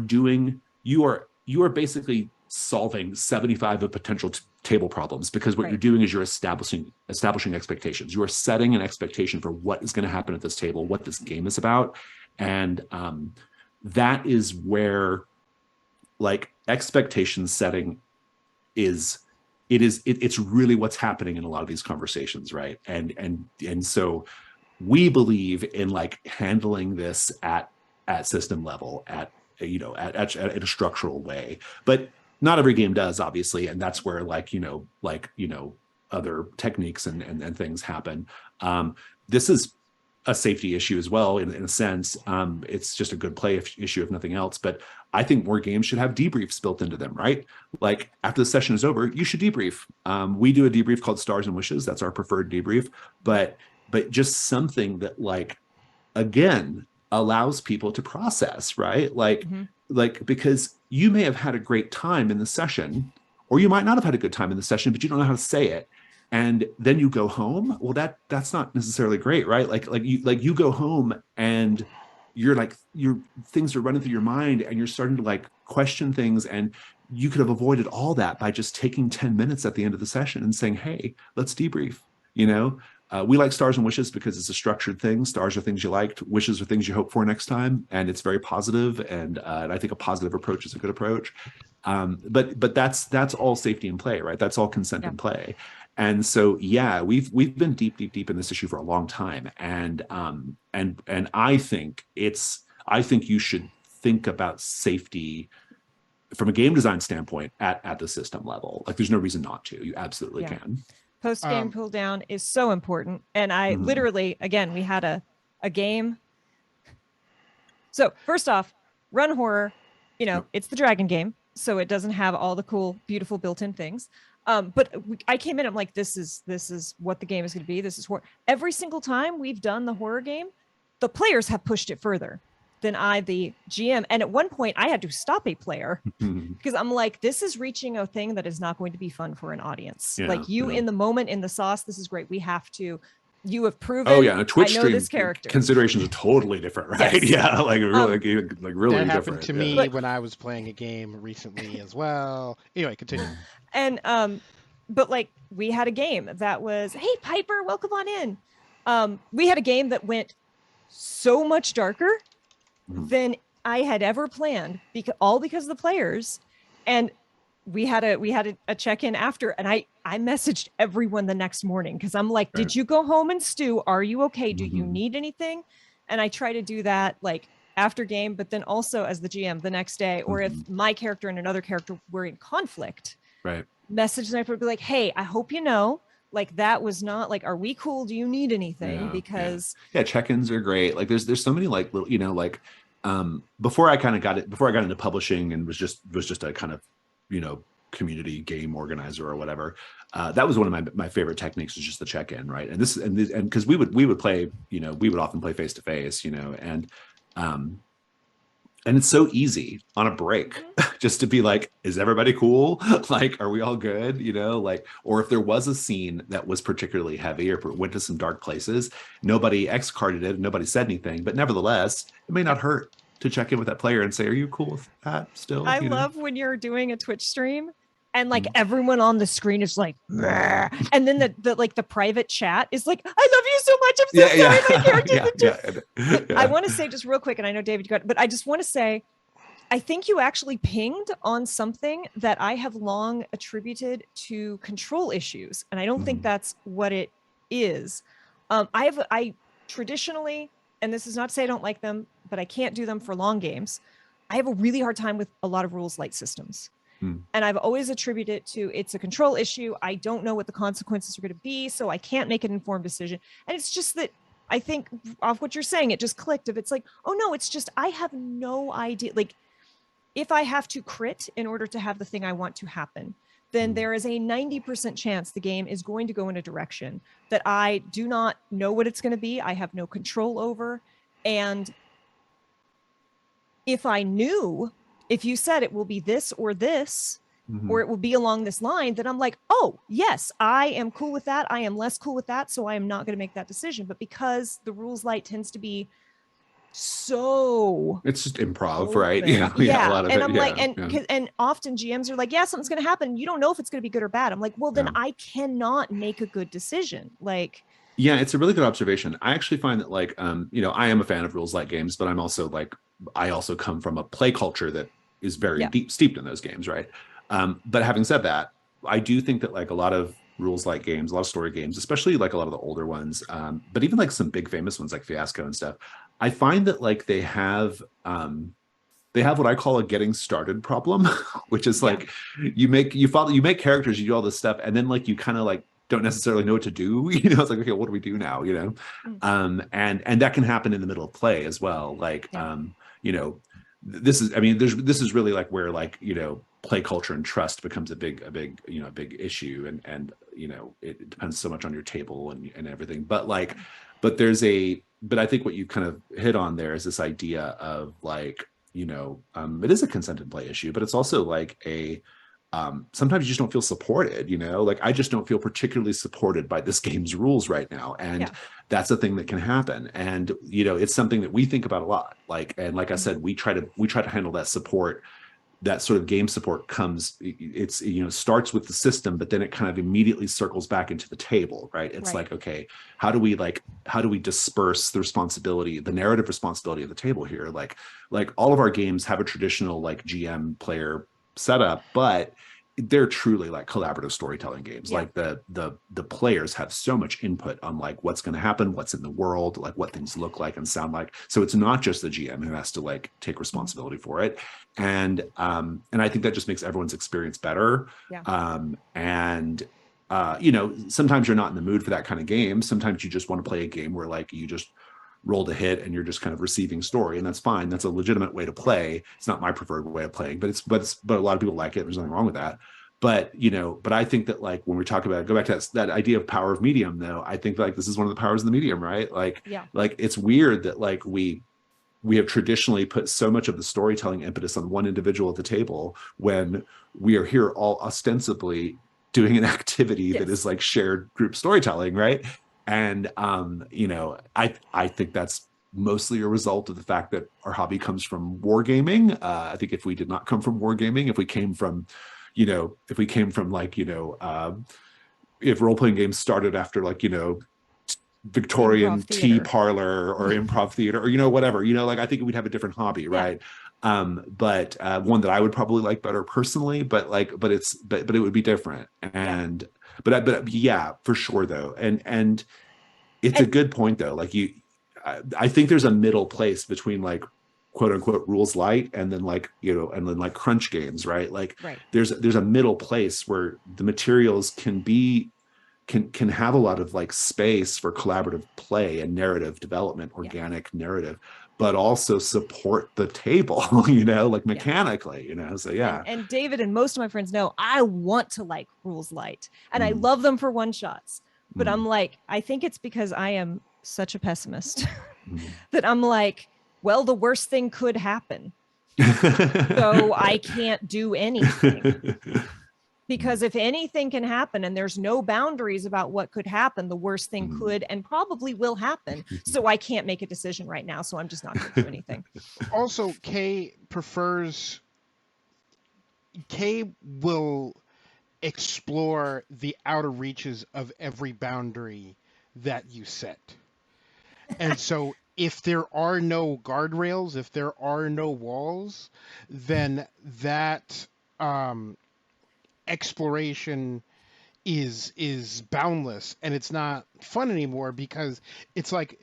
basically solving 75 of potential table problems, because what you're doing is you're establishing expectations. You are setting an expectation for what is going to happen at this table, what this game is about. And that is where like expectation setting it's really what's happening in a lot of these conversations, right? And so we believe in like handling this at system level, at a structural way, but not every game does, obviously, and that's where other techniques and things happen. This is a safety issue as well, in a sense. It's just a good play issue, if nothing else. But I think more games should have debriefs built into them, right? Like after the session is over, you should debrief. We do a debrief called Stars and Wishes. That's our preferred debrief. But just something that, like, again, allows people to process, right? Like, because you may have had a great time in the session, or you might not have had a good time in the session, but you don't know how to say it. And then you go home. Well, that's not necessarily great, right? Like you go home and you're like, things are running through your mind and you're starting to like question things, and you could have avoided all that by just taking 10 minutes at the end of the session and saying, hey, let's debrief. We like Stars and Wishes because it's a structured thing. Stars are things you liked, wishes are things you hope for next time, and it's very positive. And I think a positive approach is a good approach. But that's all safety in play, right? That's all consent in play. And so, yeah, we've been deep in this issue for a long time, and I think you should think about safety from a game design standpoint at the system level. Like, there's no reason not to. You absolutely can. Post-game cool down is so important. And I literally, again, we had a game. So first off, Run Horror, it's the dragon game, so it doesn't have all the cool, beautiful built-in things. But I came in, I'm like, this is what the game is going to be. This is horror. Every single time we've done the horror game, the players have pushed it further than I, the GM. And at one point I had to stop a player because I'm like, this is reaching a thing that is not going to be fun for an audience. In the moment, in the sauce, this is great. We have to, you have proven. Oh yeah, a Twitch stream this character. Considerations are totally different, right? Yes. Yeah, like really different. That happened to me when I was playing a game recently as well. Anyway, continue. And but like we had a game that was, hey Piper, welcome on in. We had a game that went so much darker than I had ever planned, because of the players. And we had a check-in after, and I messaged everyone the next morning because I'm like, did you go home and stew? Are you okay? Do you need anything? And I try to do that like after game, but then also as the GM the next day, or if my character and another character were in conflict, message them, be like, hey, I hope like that was not like, are we cool? Do you need anything? Because check-ins are great. Like there's so many like little, like before I got into publishing and was just a kind of, community game organizer or whatever, that was one of my favorite techniques, is just the check-in, right? And because we would play, we would often play face to face, and it's so easy on a break just to be like, is everybody cool? Like, are we all good? Like, or if there was a scene that was particularly heavy or went to some dark places, nobody X-carded it, nobody said anything, but nevertheless, it may not hurt to check in with that player and say, are you cool with that still? I love when you're doing a Twitch stream and like everyone on the screen is like, and then the private chat is like, I love you so much. I'm so sorry, my character. I want to say just real quick, and I know David got, but I just want to say, I think you actually pinged on something that I have long attributed to control issues, and I don't think that's what it is. I traditionally, and this is not to say I don't like them, but I can't do them for long games. I have a really hard time with a lot of rules light systems. And I've always attributed it to, it's a control issue. I don't know what the consequences are going to be, so I can't make an informed decision. And it's just that I think off what you're saying, it just clicked. If it's like, oh no, it's just, I have no idea. Like, if I have to crit in order to have the thing I want to happen, then there is a 90% chance the game is going to go in a direction that I do not know what it's going to be. I have no control over. And if I knew, if you said it will be this or this, or it will be along this line that I'm like, oh, yes, I am cool with that. I am less cool with that. So I am not going to make that decision. But because the rules light tends to be so it's just improv, open. right? Yeah, a lot of and it. I'm Yeah, like, yeah. and often GMs are like, yeah, something's going to happen. You don't know if it's going to be good or bad. I'm like, well, then Yeah. I cannot make a good decision. Like, Yeah, it's a really good observation. I actually find that like I am a fan of rules light games, but I'm also like I also come from a play culture that is very Yeah. deep steeped in those games, right? But having said that, I do think that like a lot of rules light games, a lot of story games, especially like a lot of the older ones, but even like some big famous ones like Fiasco and stuff, I find that like they have what I call a getting started problem, which is Yeah. like you make characters, you do all this stuff, and then like you kind of like don't necessarily know what to do. It's like, okay, what do we do now? And that can happen in the middle of play as well. Like Yeah. this is, I mean, this is really like where like, play culture and trust becomes a big issue. And it depends so much on your table and everything. But like, but I think what you kind of hit on there is this idea of like, it is a consent and play issue, but it's also like sometimes you just don't feel supported, like I just don't feel particularly supported by this game's rules right now. And that's a thing that can happen. And, it's something that we think about a lot. Like I said, we try to handle that support. That sort of game support starts with the system, but then it kind of immediately circles back into the table, right? It's like, okay, how do we disperse the responsibility, the narrative responsibility of the table here? Like all of our games have a traditional like GM player setup, but they're truly like collaborative storytelling games. Like the players have so much input on like what's going to happen, what's in the world, like what things look like and sound like. So it's not just the GM who has to like take responsibility for it. And I think that just makes everyone's experience better. Sometimes you're not in the mood for that kind of game. Sometimes you just want to play a game where like you just rolled a hit and you're just kind of receiving story, and that's fine. That's a legitimate way to play. It's not my preferred way of playing, but a lot of people like it. There's nothing wrong with that. But I think that like when we talk about, go back to that idea of power of medium, though, I think like this is one of the powers of the medium, right? Like it's weird that like we have traditionally put so much of the storytelling impetus on one individual at the table when we are here all ostensibly doing an activity that is like shared group storytelling, right? And I think that's mostly a result of the fact that our hobby comes from wargaming. I think if we did not come from wargaming, if we came from like if role-playing games started after like Victorian tea parlor or improv theater or whatever, like I think we'd have a different hobby, right? But one that I would probably like better personally, but it would be different. And but yeah, for sure though. And it's a good point though. Like I think there's a middle place between like quote unquote rules light and then like and then like crunch games, right? Like there's a middle place where the materials can have a lot of like space for collaborative play and narrative development, organic narrative, but also support the table, like mechanically, so And David and most of my friends know I want to like rules light and I love them for one shots, but I'm like, I think it's because I am such a pessimist that I'm like, well, the worst thing could happen. So I can't do anything. Because if anything can happen and there's no boundaries about what could happen, the worst thing could and probably will happen. So I can't make a decision right now. So I'm just not going to do anything. Also, Kay will explore the outer reaches of every boundary that you set. And so if there are no guardrails, if there are no walls, then that exploration is boundless, and it's not fun anymore because it's like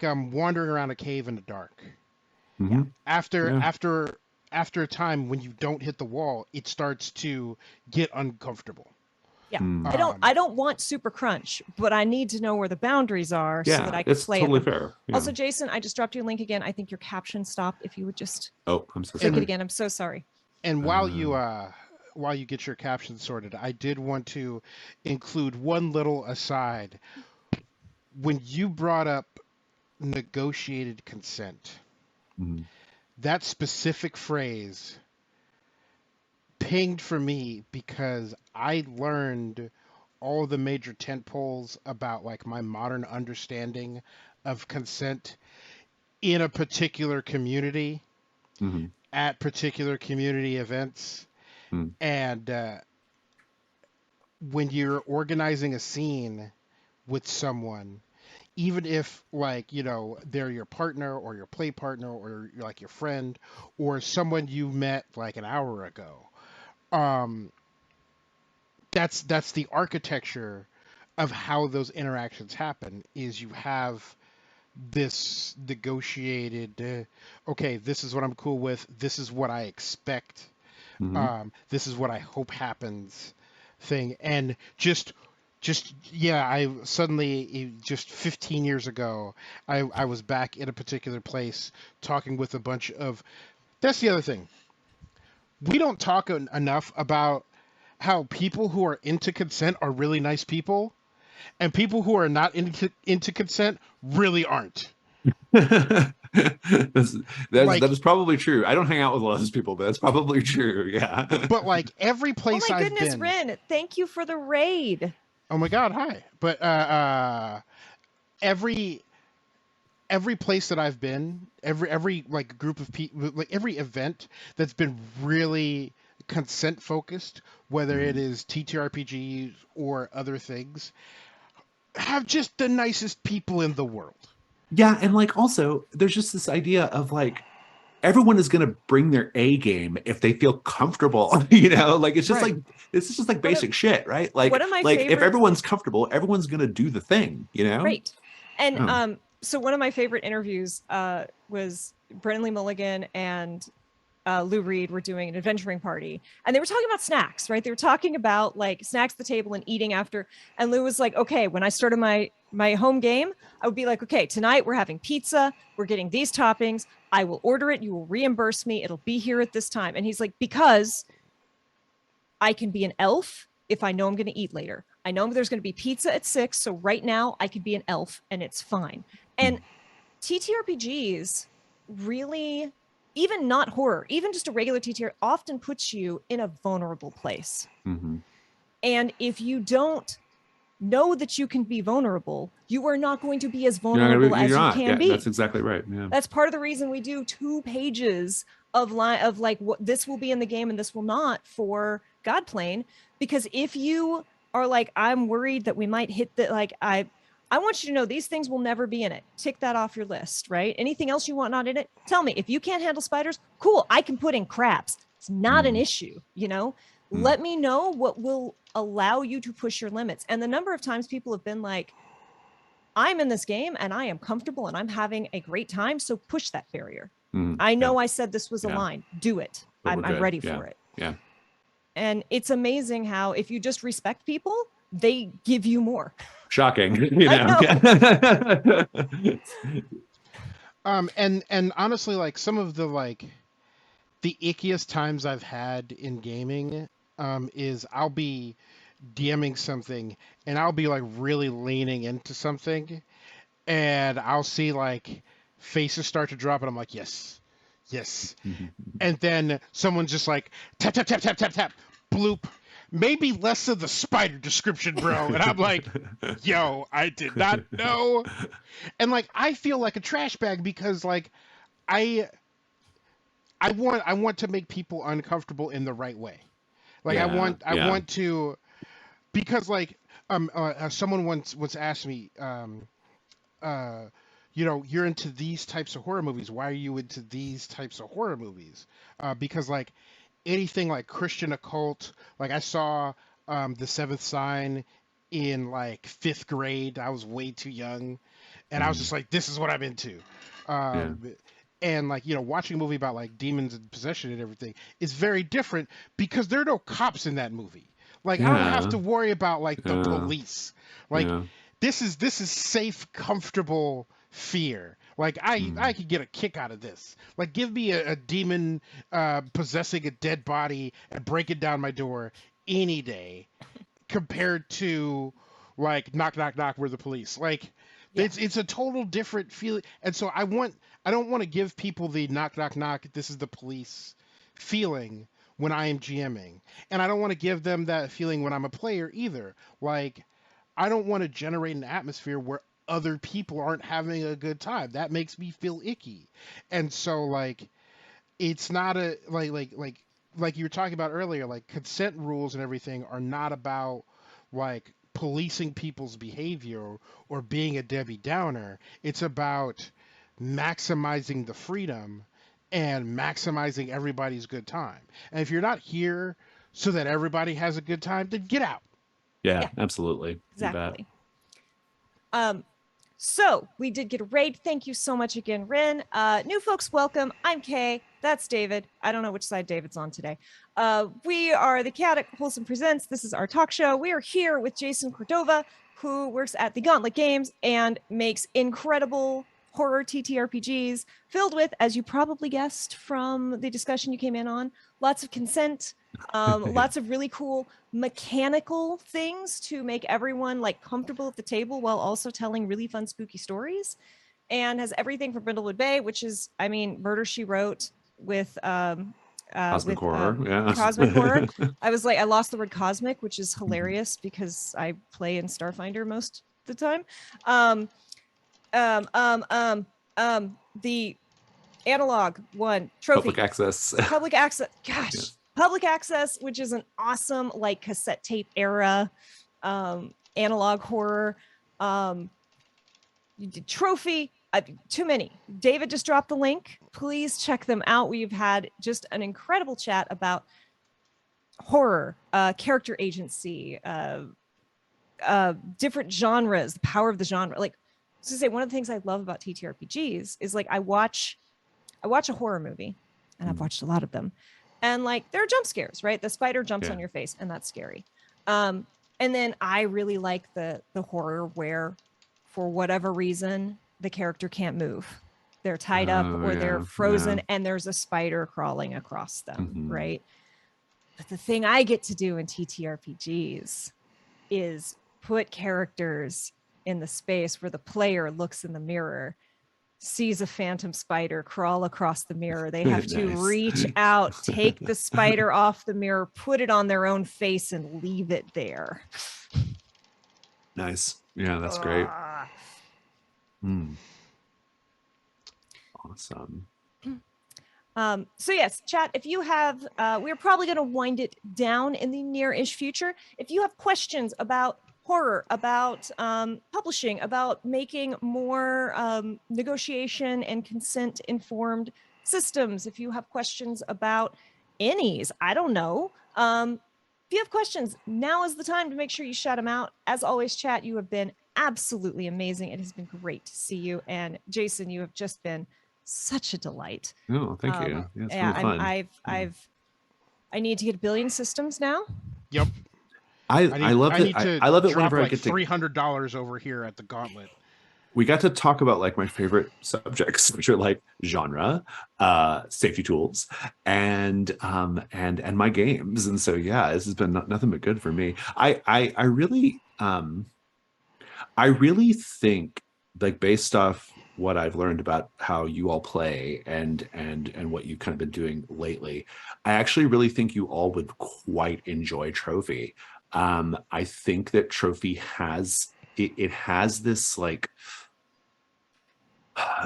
I'm wandering around a cave in the dark. After a time when you don't hit the wall, it starts to get uncomfortable. I don't want super crunch, but I need to know where the boundaries are so that I can play totally it. Fair. Also, Jason, I just dropped you a link again. I think your caption stopped. If you would just I'm so click it again. I'm so sorry. And while you get your caption sorted, I did want to include one little aside. When you brought up negotiated consent, that specific phrase pinged for me because I learned all the major tentpoles about like my modern understanding of consent in a particular community Hmm. at particular community events. Mm. And when you're organizing a scene with someone, even if like they're your partner or your play partner or like your friend or someone you met like an hour ago, um that's the architecture of how those interactions happen. Is you have this negotiated, okay, this is what I'm cool with, this is what I expect, Hmm. this is what I hope happens thing. And just yeah, I suddenly, just 15 years ago, I was back in a particular place talking with a bunch of, that's the other thing, we don't talk enough about how people who are into consent are really nice people, and people who are not into consent really aren't. that's, that Like, is probably true. I don't hang out with a lot of those people, but that's probably true. Yeah. but like every Oh place my I've goodness, been, Rin, thank you for the raid. oh my god, hi. But every every place that I've been, every like group of people, like every event that's been really consent focused, whether it Mhm. is TTRPGs or other things, have just the nicest people in the world. Yeah, and like also there's just this idea of like everyone is going to bring their A game if they feel comfortable, like it's just Right. like this is just like One of basic shit, right? one Like of my like if favorite everyone's comfortable, everyone's going to do the thing. Right. And Oh. so one of my favorite interviews was Brennan Lee Mulligan and Lou Reed were doing an adventuring party, and they were talking about snacks, right? They were talking about like snacks at the table and eating after. And Lou was like, "Okay, when I started my home game, I would be like, okay, tonight we're having pizza. We're getting these toppings. I will order it. You will reimburse me. It'll be here at this time." And he's like, "Because I can be an elf if I know I'm going to eat later. I know there's going to be pizza at 6, so right now I could be an elf and it's fine." And TTRPGs really, even not horror, even just a regular TTR, often puts you in a vulnerable place. Mm-hmm. And if you don't know that you can be vulnerable, you are not going to be as You're not gonna vulnerable be, as you're you not. can Yeah, that's be. exactly right. Yeah. That's part of the reason we do 2 pages of like what this will be in the game and this will not for Godplane. Because if you are like, I'm worried that we might hit the, like, I want you to know these things will never be in it. Tick that off your list, right? Anything else you want not in it, tell me. If you can't handle spiders, cool, I can put in crabs. It's not an issue. Let me know what will allow you to push your limits. And the number of times people have been like, I'm in this game and I am comfortable and I'm having a great time. So push that barrier. I Yeah. know I said this was a Yeah. line. Do it. But I'm we're good. ready Yeah. for it. Yeah. And it's amazing how if you just respect people, they give you more. Shocking. I know. Yeah. And honestly, like some of the like the ickiest times I've had in gaming, is I'll be DMing something and I'll be like really leaning into something, and I'll see like faces start to drop and I'm like, yes, yes. And then someone's just like tap tap tap tap tap tap, bloop. Maybe less of the spider description, bro. And I'm like, yo, I did not know. And like I feel like a trash bag because like I I want to make people uncomfortable in the right way. Like Yeah. I Yeah. want to, because like someone once asked me, uh you're into these types of horror movies. Why are you into these types of horror movies? Because like anything like Christian occult, like I saw The Seventh Sign in like 5th grade. I was way too young, and I was just like, this is what I'm into. Yeah. Um, and like watching a movie about like demons and possession and everything is very different because there are no cops in that movie. Like I don't have Yeah. to worry about like the Yeah. police. Like Yeah. this is safe, comfortable fear. Like I Mm. could get a kick out of this. Like give me a demon possessing a dead body and breaking down my door any day, compared to like knock knock knock, we're the police. Like Yeah. it's a total different feeling. And so I don't want to give people the knock knock knock, this is the police feeling when I am GMing. And I don't want to give them that feeling when I'm a player either. Like, I don't want to generate an atmosphere where other people aren't having a good time. That makes me feel icky. And so, like, it's not a like you were talking about earlier, like consent rules and everything are not about like policing people's behavior or being a Debbie Downer. It's about maximizing the freedom and maximizing everybody's good time. And if you're not here so that everybody has a good time, then get out. Yeah, Yeah. absolutely. You bet. Exactly. So we did get a raid. Thank you so much again, Rin. New folks, welcome. I'm Kay. That's David. I don't know which side David's on today. We are the Chaotic Wholesome Presents. This is our talk show. We are here with Jason Cordova, who works at the Gauntlet Games and makes incredible horror TTRPGs filled with, as you probably guessed from the discussion you came in on, lots of consent, lots of really cool mechanical things to make everyone like comfortable at the table while also telling really fun spooky stories, and has everything from Brindlewood Bay, which is, I mean, Murder She Wrote with Cosmic horror. Yeah. cosmic horror. I was like, I lost the word cosmic, which is hilarious because I play in Starfinder most of the time. The analog one, Trophy. Public access. Public access. Gosh. Yeah. Public access, which is an awesome like cassette tape era analog horror. Trophy. Too many. David just dropped the link. Please check them out. We've had just an incredible chat about horror, character agency, different genres, the power of the genre. Like, to say, one of the things I love about TTRPGs is like I watch a horror movie, and I've watched a lot of them, and like there are jump scares, right? The spider jumps on your face, and that's scary. And then I really like the horror where, for whatever reason, the character can't move. They're tied up or they're frozen, and there's a spider crawling across them, right? But the thing I get to do in TTRPGs is put characters in the space where the player looks in the mirror, sees a phantom spider crawl across the mirror. They have to reach out, take the spider off the mirror, put it on their own face, and leave it there. Nice. Yeah, that's great. Awesome. So yes, chat, if you have, we're probably going to wind it down in the near-ish future. If you have questions about horror, about publishing, about making more negotiation and consent informed systems, if you have questions about innies, I don't know. If you have questions, now is the time to make sure you shout them out. As always, chat, you have been absolutely amazing. It has been great to see you. And Jason, you have just been such a delight. Oh, thank you. Yeah, it's really fun. I need to get 1 billion systems now. Yep. I love it. I love it whenever like I get to $300 over here at the Gauntlet. We got to talk about like my favorite subjects, which are like genre, safety tools, and my games. And so yeah, this has been nothing but good for me. I really think, like, based off what I've learned about how you all play and what you've kind of been doing lately, I actually really think you all would quite enjoy Trophy. I think that Trophy has it has this like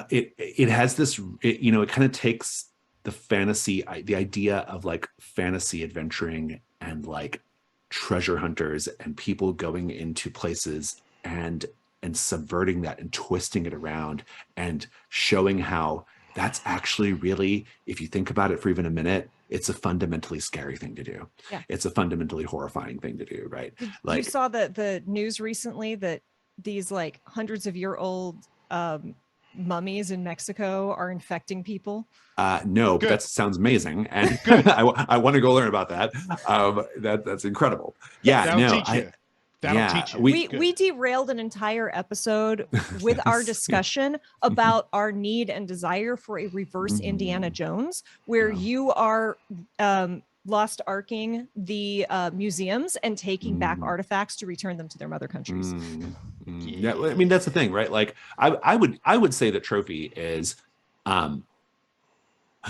it has this it kind of takes the fantasy, the idea of like fantasy adventuring and like treasure hunters and people going into places and subverting that and twisting it around and showing how that's actually really, if you think about it for even a minute, it's a fundamentally scary thing to do. Yeah. It's a fundamentally horrifying thing to do, right? You saw the news recently that these like hundreds of year old mummies in Mexico are infecting people? No, but that sounds amazing, and I want to go learn about that. That's incredible. Yeah, That'll teach you. That'll teach you. We derailed an entire episode with our discussion about our need and desire for a reverse Indiana Jones, where you are lost arcing the museums and taking back artifacts to return them to their mother countries. Yeah, I mean, that's the thing, right? Like I would say that Trophy is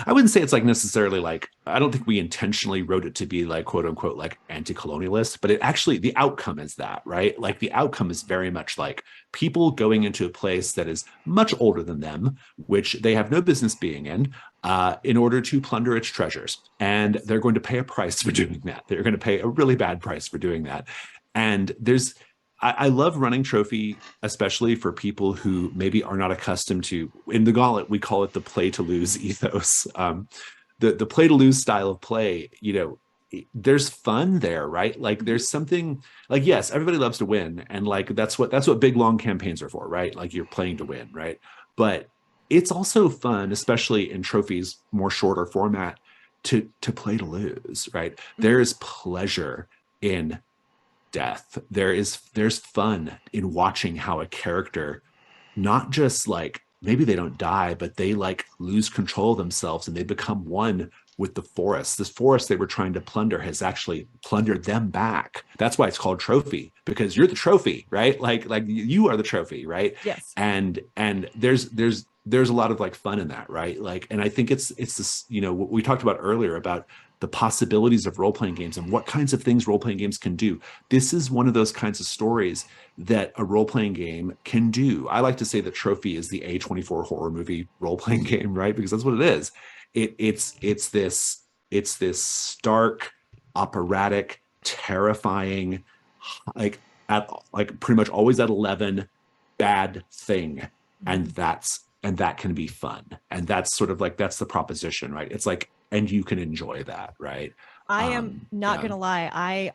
I wouldn't say it's like necessarily like, I don't think we intentionally wrote it to be like quote unquote like anti-colonialist, but it actually, the outcome is that, right? Like the outcome is very much like people going into a place that is much older than them, which they have no business being in order to plunder its treasures. And they're going to pay a price for doing that. They're going to pay a really bad price for doing that. And I love running trophy, especially for people who maybe are not accustomed to. In the Gauntlet, we call it the play to lose ethos. The play to lose style of play. There's fun there, right? Like there's something like, yes, everybody loves to win, and like that's what big long campaigns are for, right? Like you're playing to win, right? But it's also fun, especially in trophies, more shorter format, to play to lose, right? There's pleasure in death. There's fun in watching how a character not just like maybe they don't die, but they like lose control of themselves and they become one with the forest. This forest they were trying to plunder has actually plundered them back. That's why it's called trophy, because you're the trophy, right? Like you are the trophy, right? Yes. And there's a lot of like fun in that, right? Like, and I think it's this, what we talked about earlier about the possibilities of role-playing games and what kinds of things role-playing games can do. This is one of those kinds of stories that a role-playing game can do. I like to say that Trophy is the A24 horror movie role-playing game, right? Because that's what it is. It's this stark, operatic, terrifying, like pretty much always at 11 bad thing. And that can be fun. And that's sort of like, that's the proposition, right? It's like, and you can enjoy that, right? I am not gonna lie.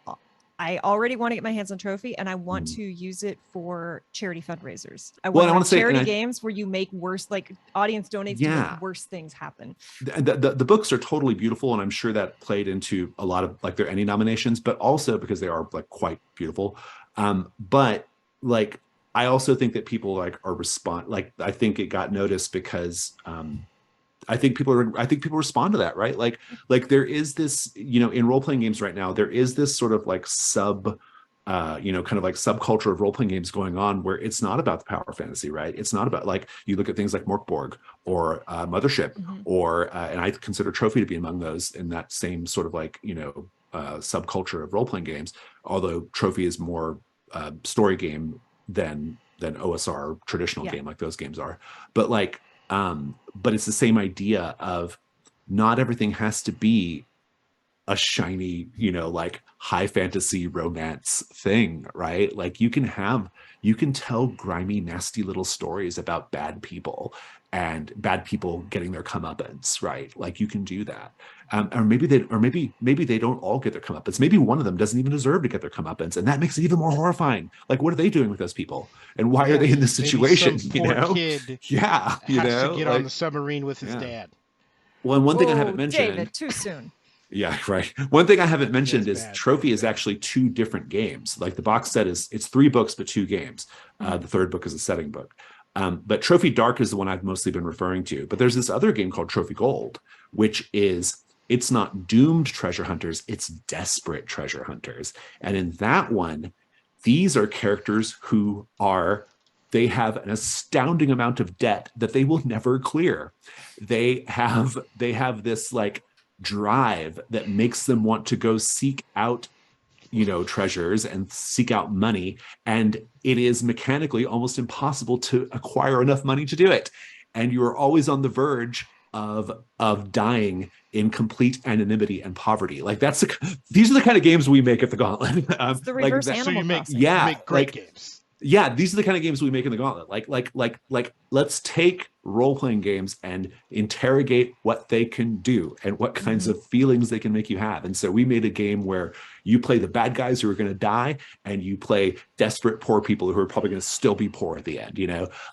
I already want to get my hands on Trophy, and I want to use it for charity fundraisers. I want to say charity games where you make worse, like audience donates to make worse things happen. The books are totally beautiful, and I'm sure that played into a lot of like their Emmy nominations, but also because they are like quite beautiful. But like I also think that people like I think it got noticed because I think people respond to that, right? Like there is this, in role-playing games right now, there is this sort of like kind of like subculture of role-playing games going on where it's not about the power fantasy, right? It's not about like, you look at things like Morkborg or Mothership or, and I consider Trophy to be among those in that same sort of like, subculture of role-playing games, although Trophy is more story game than OSR traditional game like those games are. But like, but it's the same idea of not everything has to be a shiny, like high fantasy romance thing, right? Like you can tell grimy, nasty little stories about bad people and bad people getting their comeuppance, right? Like you can do that. Or maybe they don't all get their comeuppance. Maybe one of them doesn't even deserve to get their comeuppance, and that makes it even more horrifying. Like, what are they doing with those people, and why are they in this situation? Maybe some poor kid has to get on the submarine with his dad. Well, and one thing I haven't mentioned, David, too soon. Yeah, right. One thing I haven't mentioned is Trophy is actually 2 different games. Like the box set it's 3 books but 2 games. The third book is a setting book. But Trophy Dark is the one I've mostly been referring to. But there's this other game called Trophy Gold, which it's not doomed treasure hunters, it's desperate treasure hunters. And in that one, these are characters who they have an astounding amount of debt that they will never clear. They have this like drive that makes them want to go seek out treasures and seek out money, and it is mechanically almost impossible to acquire enough money to do it, and you are always on the verge of dying in complete anonymity and poverty. Like these are the kind of games we make at the Gauntlet. It's the reverse Animal Crossing. You make great games. Yeah, these are the kind of games we make in the Gauntlet. Like let's take role-playing games and interrogate what they can do and what kinds of feelings they can make you have. And so we made a game where you play the bad guys who are going to die, and you play desperate poor people who are probably going to still be poor at the end.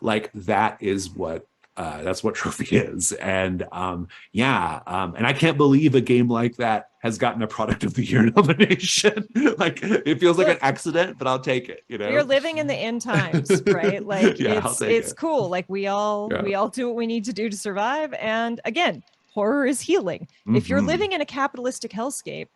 Like that is what that's what Trophy is. And and I can't believe a game like that has gotten a Product of the Year nomination. Like it feels like an accident, but I'll take it. We're living in the end times, right? Like it's cool. Like we all do what we need to do to survive. And again, horror is healing. If you're living in a capitalistic hellscape,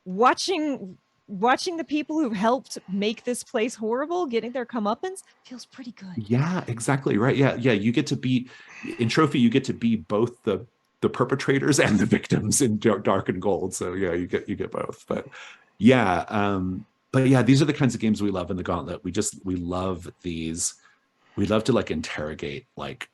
watching the people who've helped make this place horrible getting their comeuppance feels pretty good. Yeah, exactly right. Yeah. You get to be in Trophy. You get to be both the the perpetrators and the victims in Dark and Gold. So yeah, you get both. But yeah, these are the kinds of games we love in the Gauntlet. We love these. We love to like interrogate like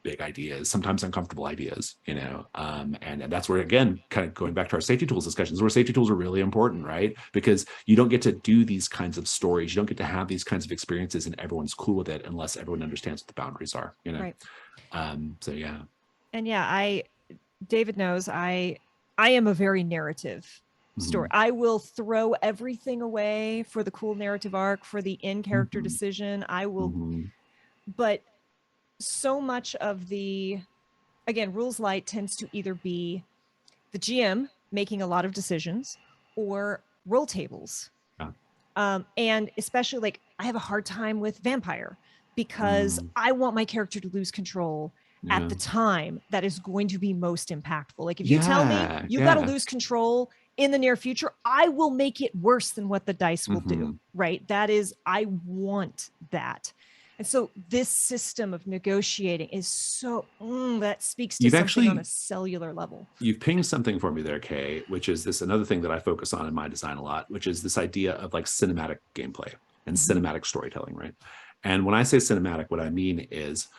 big ideas, sometimes uncomfortable ideas, you know, and that's where, again, kind of going back to our safety tools discussions, where safety tools are really important, right? Because you don't get to do these kinds of stories, you don't get to have these kinds of experiences, and everyone's cool with it unless everyone understands what the boundaries are, you know. Right. So yeah. And yeah, David knows I am a very narrative story. I will throw everything away for the cool narrative arc, for the in-character decision. I will, but so much of the, again, rules light tends to either be the GM making a lot of decisions or roll tables. And especially like I have a hard time with vampire because I want my character to lose control at the time that is going to be most impactful. Like if you tell me you got to lose control in the near future, I will make it worse than what the dice will do, right? That is, I want that. And so this system of negotiating is so, that speaks to something on a cellular level. You've pinged something for me there, Kay, which is this another thing that I focus on in my design a lot, which is this idea of like cinematic gameplay and cinematic storytelling, right? And when I say cinematic, what I mean is,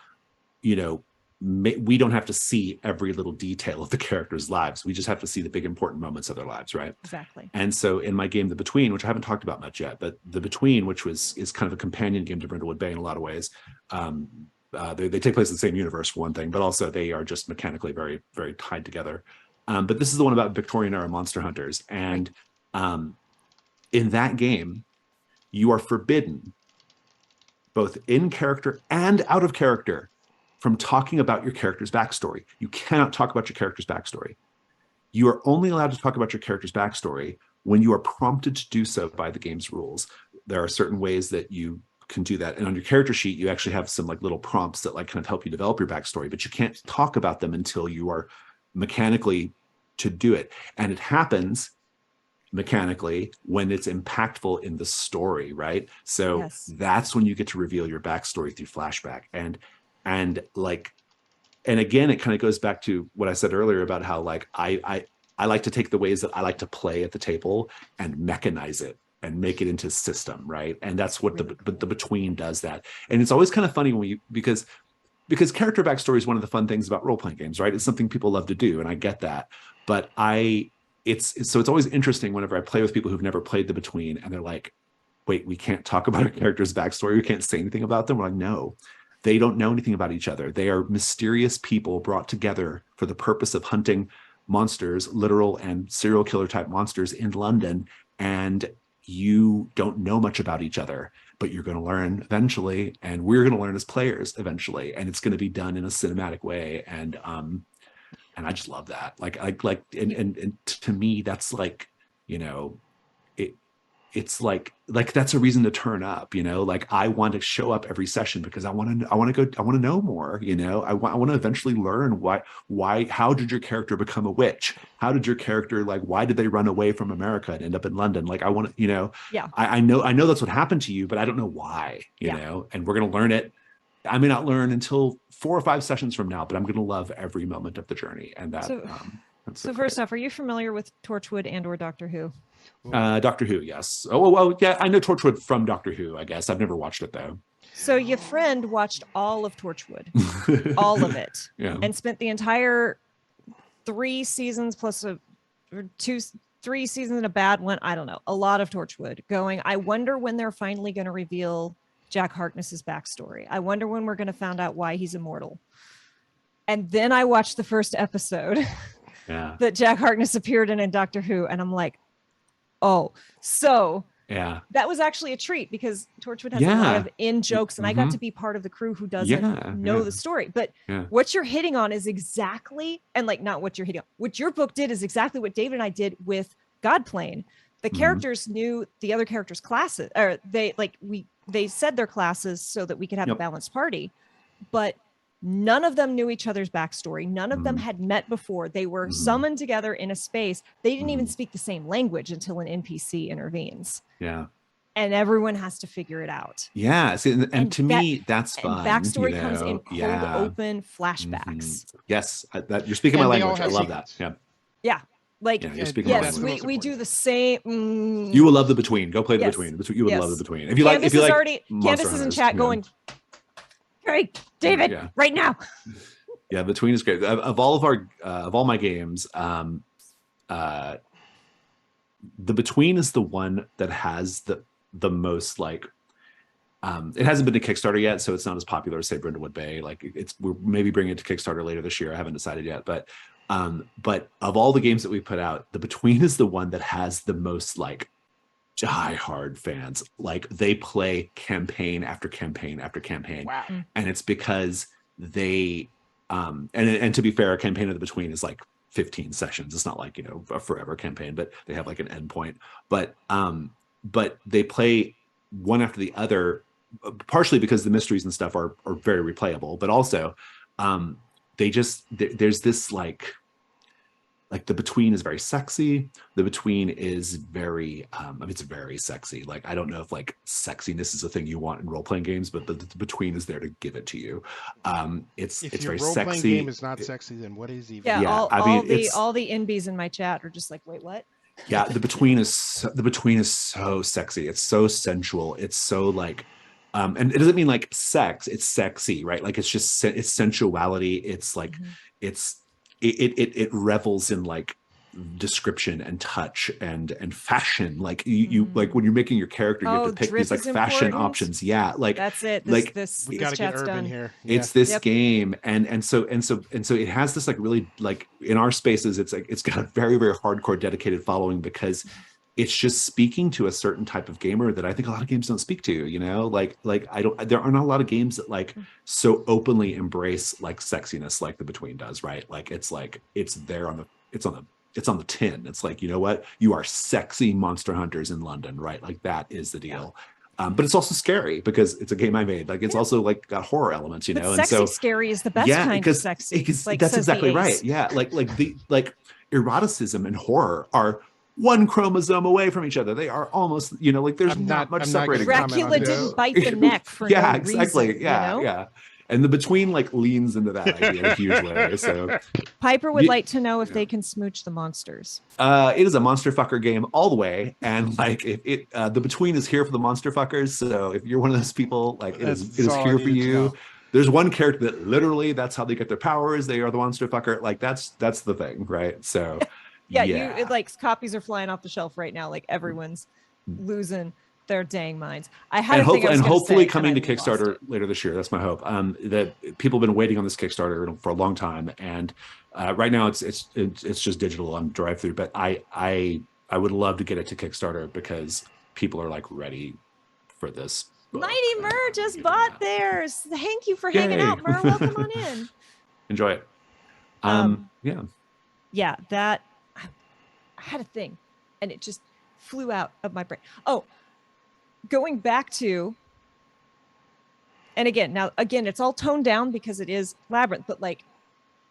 you know, we don't have to see every little detail of the characters' lives. We just have to see the big important moments of their lives, right? Exactly. And so in my game, The Between, which I haven't talked about much yet, but The Between, which is kind of a companion game to Brindlewood Bay in a lot of ways. They take place in the same universe for one thing, but also they are just mechanically very, very tied together. But this is the one about Victorian era monster hunters. And in that game, you are forbidden, both in character and out of character, from talking about your character's backstory. You cannot talk about your character's backstory. You are only allowed to talk about your character's backstory when you are prompted to do so by the game's rules. There are certain ways that you can do that. And on your character sheet, you actually have some like little prompts that like kind of help you develop your backstory, but you can't talk about them until you are mechanically to do it. And it happens mechanically when it's impactful in the story, right? So that's when you get to reveal your backstory through flashback. And again, it kind of goes back to what I said earlier about how like I like to take the ways that I like to play at the table and mechanize it and make it into system, right? And that's what the Between does that. And it's always kind of funny when because character backstory is one of the fun things about role-playing games, right? It's something people love to do, and I get that. But it's always interesting whenever I play with people who've never played The Between, and they're like, wait, we can't talk about a character's backstory, we can't say anything about them. We're like, no. They don't know anything about each other. They are mysterious people brought together for the purpose of hunting monsters, literal and serial killer type monsters in London. And you don't know much about each other, but you're going to learn eventually. And we're going to learn as players eventually. And it's going to be done in a cinematic way. And I just love that. And to me, that's like, you know, it's like that's a reason to turn up, you know, like I want to show up every session because I want to know more, you know, I want to eventually learn how did your character become a witch? How did your character, like, why did they run away from America and end up in London? Like, I want to, you know, I know that's what happened to you, but I don't know why, you know, and we're going to learn it. I may not learn until 4 or 5 sessions from now, but I'm going to love every moment of the journey. And that, so first off, are you familiar with Torchwood and or Doctor Who? Doctor Who, yes. Oh, well, yeah, I know Torchwood from Doctor Who, I guess. I've never watched it, though. So your friend watched all of Torchwood, all of it, and spent the entire 3 seasons plus 3 seasons and a bad one, I don't know, a lot of Torchwood, going, I wonder when they're finally going to reveal Jack Harkness's backstory. I wonder when we're going to find out why he's immortal. And then I watched the first episode that Jack Harkness appeared in Doctor Who, and I'm like, oh, so that was actually a treat because Torchwood has a lot of in jokes, and I got to be part of the crew who doesn't know the story. But what you're hitting on is exactly, and like not what you're hitting on, what your book did is exactly what David and I did with Godplane. The characters knew the other characters' classes, or they said their classes so that we could have a balanced party, but none of them knew each other's backstory. None of them had met before. They were summoned together in a space. They didn't even speak the same language until an NPC intervenes. Yeah. and everyone has to figure it out. Yeah. See, and to me, that's fun. And backstory comes in cold open flashbacks. Yes, you're speaking my language. I love that. Yeah. Like, you're speaking my language. We do the same. You will love The Between. Go play The Between. You would love The Between. If you Candace like, Candace is in chat going, "Hey, David, right now." Yeah, Between is great. Of all my games, The Between is the one that has the most like. It hasn't been to Kickstarter yet, so it's not as popular as say Brindlewood Bay. Like we're maybe bringing it to Kickstarter later this year. I haven't decided yet, but of all the games that we put out, The Between is the one that has the most like die-hard fans. Like they play campaign after campaign after campaign. Wow. And it's because they and to be fair, a campaign of The Between is like 15 sessions. It's not like, a forever campaign, but they have like an end point. But they play one after the other, partially because the mysteries and stuff are very replayable, but also there's this like The Between is very sexy. The Between is very it's very sexy. Like I don't know if like sexiness is a thing you want in role-playing games, but the Between is there to give it to you. It's very role-playing sexy. Game is not sexy, then what is even? Yeah, all the NBs in my chat are just like, wait, what? Yeah, The Between is so sexy. It's so sensual. It's so like and it doesn't mean like sex, it's sexy, right? Like it's just it's sensuality. It's like it revels in like description and touch and fashion. Like you like when you're making your character, you have to pick these like fashion options. Yeah, like that's it. We gotta get urban here. Yeah. It's this game, and so it has this like really like in our spaces, it's like it's got a very very hardcore dedicated following because it's just speaking to a certain type of gamer that I think a lot of games don't speak to, there are not a lot of games that like so openly embrace like sexiness like The Between does, right? Like it's there on the tin. It's like, you know what? You are sexy monster hunters in London, right? Like that is the deal. But it's also scary because it's a game I made. Like it's also like got horror elements, but and sexy so scary is the best kind of sexy. Like, that's exactly right. Yeah, like eroticism and horror are one chromosome away from each other. They are almost, like there's not much separating. Dracula didn't bite the neck for no exactly. reason. Yeah. And The Between like leans into that idea in a huge way. So Piper would like to know if they can smooch the monsters. It is a monster fucker game all the way, and like The Between is here for the monster fuckers. So if you're one of those people, like it is here for you. There's one character that literally that's how they get their powers. They are the monster fucker. Like that's the thing, right? So. Yeah. Copies are flying off the shelf right now. Like everyone's losing their dang minds. Hopefully coming to Kickstarter later this year. That's my hope. That people have been waiting on this Kickstarter for a long time, and right now it's just digital on drive-through. But I would love to get it to Kickstarter because people are like ready for this. Mighty Mur just bought theirs. Thank you for hanging out, Mur. Welcome on in. Enjoy it. Yeah, that. I had a thing and it just flew out of my brain. Oh, going back to, and again, it's all toned down because it is Labyrinth, but like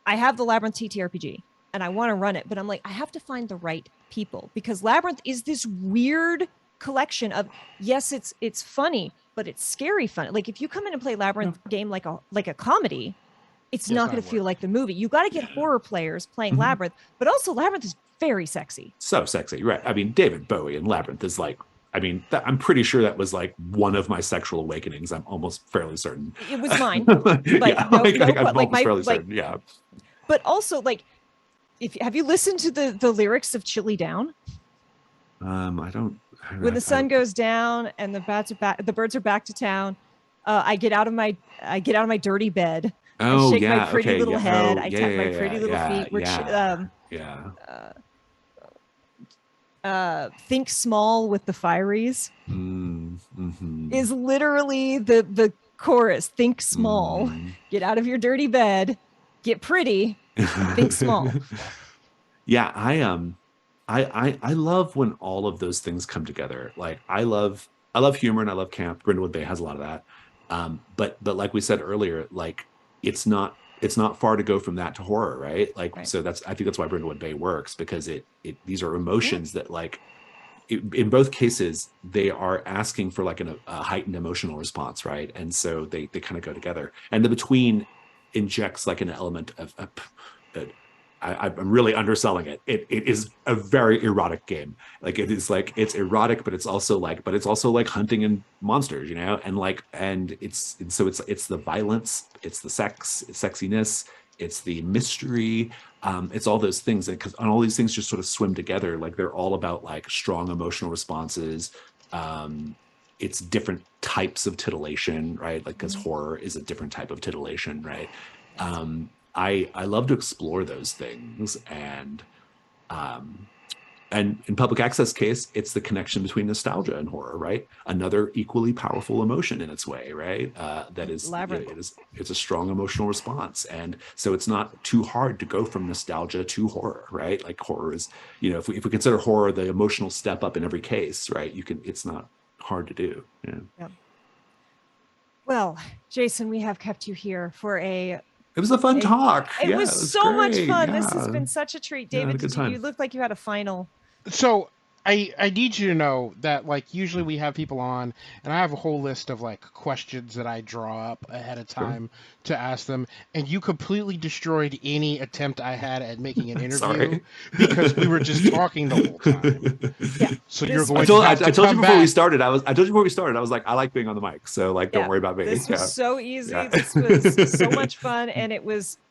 I have the Labyrinth TTRPG and I want to run it, but I'm like, I have to find the right people because Labyrinth is this weird collection of, yes, it's funny, but it's scary fun. Like if you come in and play Labyrinth game like a comedy, it's not going to feel like the movie. You got to get horror players playing Labyrinth, but also Labyrinth is very sexy. So sexy, right? I mean, David Bowie in Labyrinth is like, I'm pretty sure that was like one of my sexual awakenings. I'm almost fairly certain. It was mine. Certain. Yeah. But also, like, have you listened to the lyrics of Chilly Down? I don't. When the sun goes down and the birds are back to town, I get out of my dirty bed. I shake my pretty little head. I tap my pretty little feet. Think small with the Fireys is literally the chorus. Think small, get out of your dirty bed, get pretty, think small. Yeah, I love when all of those things come together. Like I love humor and I love camp. Brindlewood Bay has a lot of that. But like we said earlier, like it's not far to go from that to horror, right? Like, right. So I think that's why Brindlewood Bay works, because these are emotions that like in both cases, they are asking for like a heightened emotional response, right? And so they kind of go together. And the between injects like an element of I'm really underselling it. It is a very erotic game. Like it is like it's erotic, but it's also like hunting and monsters, you know, and it's the violence, it's the sexiness, it's the mystery, it's all those things, and because all these things just sort of swim together. Like they're all about like strong emotional responses. It's different types of titillation, right? Like because horror is a different type of titillation, right? I love to explore those things, and in public access case, it's the connection between nostalgia and horror, right? Another equally powerful emotion in its way, right? That is, it's a strong emotional response, and so it's not too hard to go from nostalgia to horror, right? Like horror is, you know, if we consider horror the emotional step up in every case, right? It's not hard to do. Yeah. Well, Jason, we have kept you here for it was a fun talk. It was so much fun. Yeah. This has been such a treat. David, you looked like you had a final. So I need you to know that, like, usually we have people on, and I have a whole list of, like, questions that I draw up ahead of time to ask them, and you completely destroyed any attempt I had at making an interview because we were just talking the whole time. Yeah. So you're going I told you before we started, I was like, I like being on the mic, so, like, don't worry about me. This was so easy. Yeah. This was so much fun, and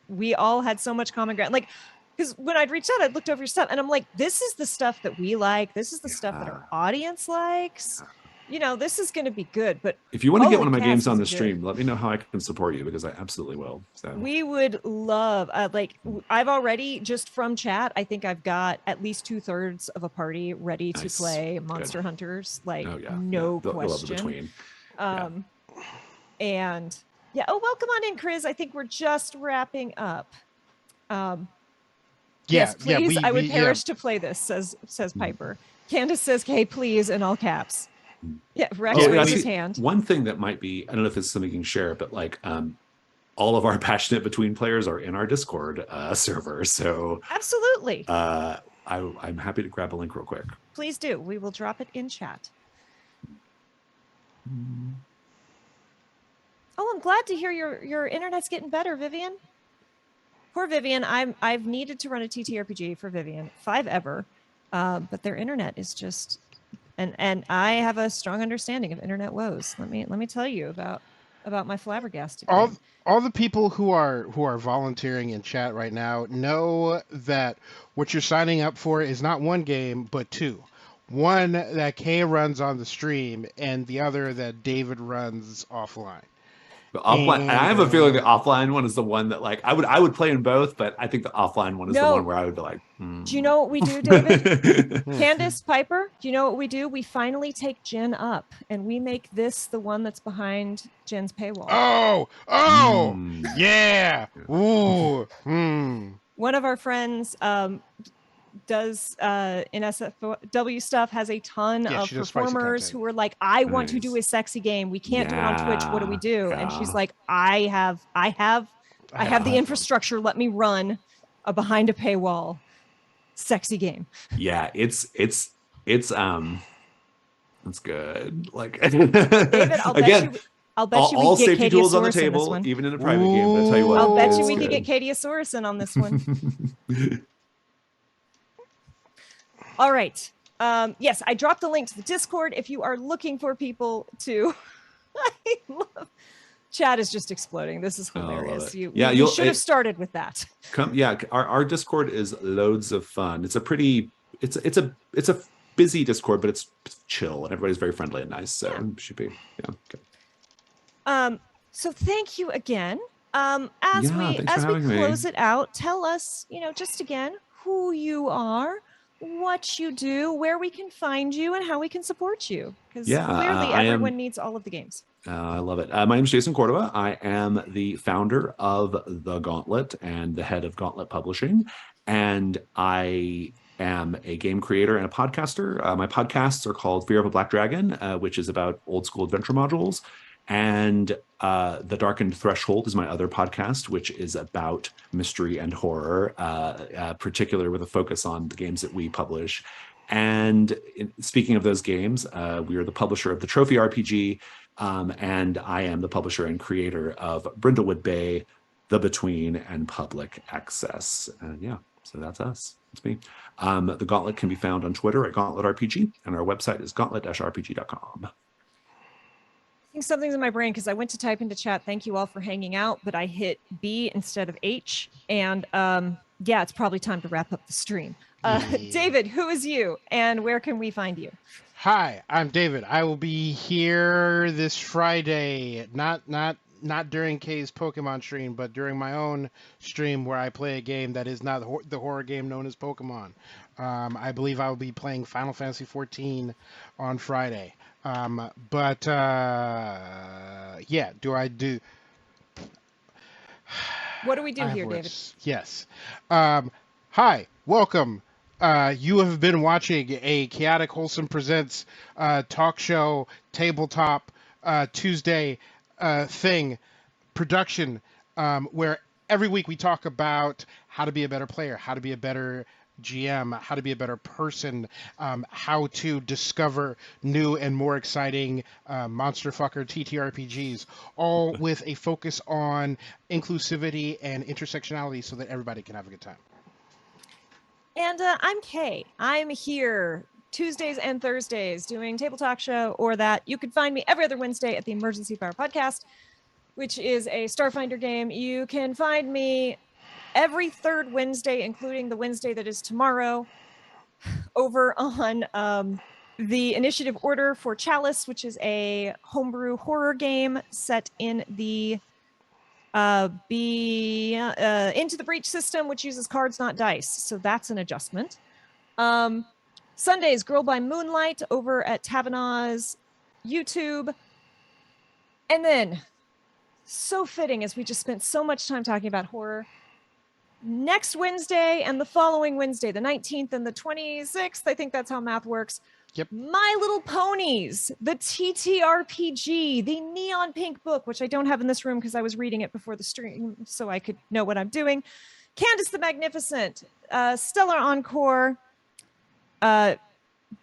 we all had so much common ground. Like, because when I'd reached out, I'd looked over your stuff and I'm like, this is the stuff that we like. This is the stuff that our audience likes. You know, this is going to be good. But if you want to get one of my games on the stream, let me know how I can support you, because I absolutely will. So we would love, I've already, just from chat, I think I've got at least 2/3 of a party ready to play Monster Hunters. Like, no question. And welcome on in, Chris. I think we're just wrapping up. Yes, please. I would perish to play this, says Piper. Candace says, "Hey, please," in all caps. Yeah, Rex raised his hand. One thing that might be, I don't know if this is something you can share, but like all of our passionate between players are in our Discord server. So absolutely. I'm happy to grab a link real quick. Please do. We will drop it in chat. Oh, I'm glad to hear your internet's getting better, Vivian. Poor Vivian. I've needed to run a TTRPG for Vivian, 5 ever, but their internet is just, and I have a strong understanding of internet woes. Let me tell you about my flabbergasted. All the people who are volunteering in chat right now know that what you're signing up for is not one game but 2. One that Kay runs on the stream, and the other that David runs offline. Offline, and I have a feeling the offline one is the one that, like, I would play in both, but I think the offline one is the one where I would be like, Do you know what we do, David? Candace, Piper, do you know what we do? We finally take Jen up, and we make this the one that's behind Jen's paywall. Yeah. Ooh. One of our friends does in SFW stuff, has a ton of performers who are like, I want to do a sexy game. We can't do it on Twitch. What do we do? And she's like, I have the infrastructure. Let me run a behind a paywall sexy game. Yeah, it's good. Like, David, I'll bet you all we get safety tools on the table, even in a private game. But I'll tell you what, I'll bet you we could get Katiosaurus in on this one. All right. Yes, I dropped the link to the Discord if you are looking for people to. I love. Chat is just exploding. This is hilarious. You should have started with that. Our Discord is loads of fun. It's a busy Discord, but it's chill and everybody's very friendly and nice. So it should be okay. So thank you again. As we close it out, tell us, just again who you are, what you do, where we can find you, and how we can support you. Because clearly everyone needs all of the games. I love it. My name is Jason Cordova. I am the founder of the Gauntlet and the head of Gauntlet Publishing. And I am a game creator and a podcaster. My podcasts are called Fear of a Black Dragon, which is about old school adventure modules. And The Darkened Threshold is my other podcast, which is about mystery and horror, particularly with a focus on the games that we publish. And speaking of those games, we are the publisher of the Trophy RPG, and I am the publisher and creator of Brindlewood Bay, The Between, and Public Access. And yeah, so that's us. It's me. The Gauntlet can be found on Twitter at Gauntlet RPG, and our website is gauntlet-rpg.com. I think something's in my brain because I went to type into chat, thank you all for hanging out, but I hit B instead of H. And yeah, it's probably time to wrap up the stream. David, who is you and where can we find you? Hi, I'm David. I will be here this Friday, not during Kay's Pokemon stream, but during my own stream where I play a game that is not the horror game known as Pokemon. I believe I will be playing Final Fantasy XIV on Friday. But yeah, What do we do here, David? Yes. Hi, welcome. You have been watching a Chaotic Wholesome Presents talk show, tabletop, Tuesday thing, production, where every week we talk about how to be a better player, how to be a better GM, how to be a better person, how to discover new and more exciting monster fucker TTRPGs, all with a focus on inclusivity and intersectionality so that everybody can have a good time. And I'm Kay. I'm here Tuesdays and Thursdays doing Table Talk Show or that. You can find me every other Wednesday at the Emergency Fire Podcast, which is a Starfinder game. You can find me every third Wednesday, including the Wednesday that is tomorrow, over on the Initiative Order for Chalice, which is a homebrew horror game set in the Into the Breach system, which uses cards, not dice. So that's an adjustment. Sundays, Girl by Moonlight over at Tavanaw's YouTube. And then, so fitting as we just spent so much time talking about horror, next Wednesday and the following Wednesday, the 19th and the 26th, I think that's how math works. Yep. My Little Ponies, the TTRPG, the neon pink book, which I don't have in this room because I was reading it before the stream so I could know what I'm doing. Candace the Magnificent, Stellar Encore, DM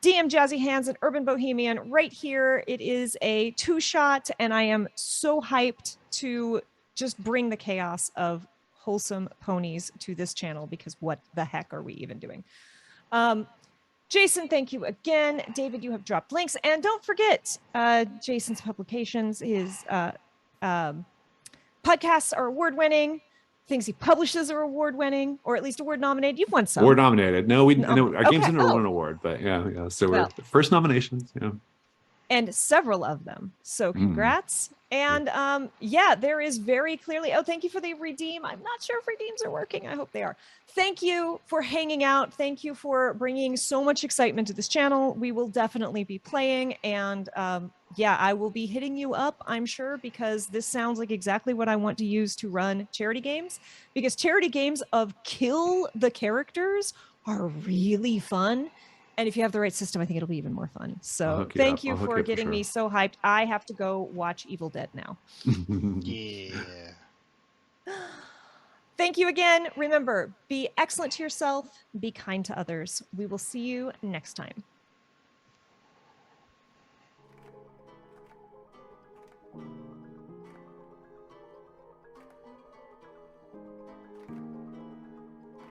Jazzy Hands, and Urban Bohemian. Right here, it is a 2-shot, and I am so hyped to just bring the chaos of wholesome ponies to this channel because what the heck are we even doing? Jason, thank you again. David, you have dropped links. And don't forget, Jason's publications, his podcasts are award-winning. Things he publishes are award-winning, or at least award-nominated. You've won some. Award-nominated. No, our games Okay. didn't win an award, but yeah. So we're first nominations. Yeah. And several of them. So congrats. And yeah, there is very clearly, oh, thank you for the redeem. I'm not sure if redeems are working. I hope they are. Thank you for hanging out. Thank you for bringing so much excitement to this channel. We will definitely be playing. And yeah, I will be hitting you up, I'm sure, because this sounds like exactly what I want to use to run charity games. Because charity games of kill the characters are really fun. And if you have the right system, I think it'll be even more fun. So thank you for getting me so hyped. I have to go watch Evil Dead now. Yeah. Thank you again. Remember, be excellent to yourself, be kind to others. We will see you next time.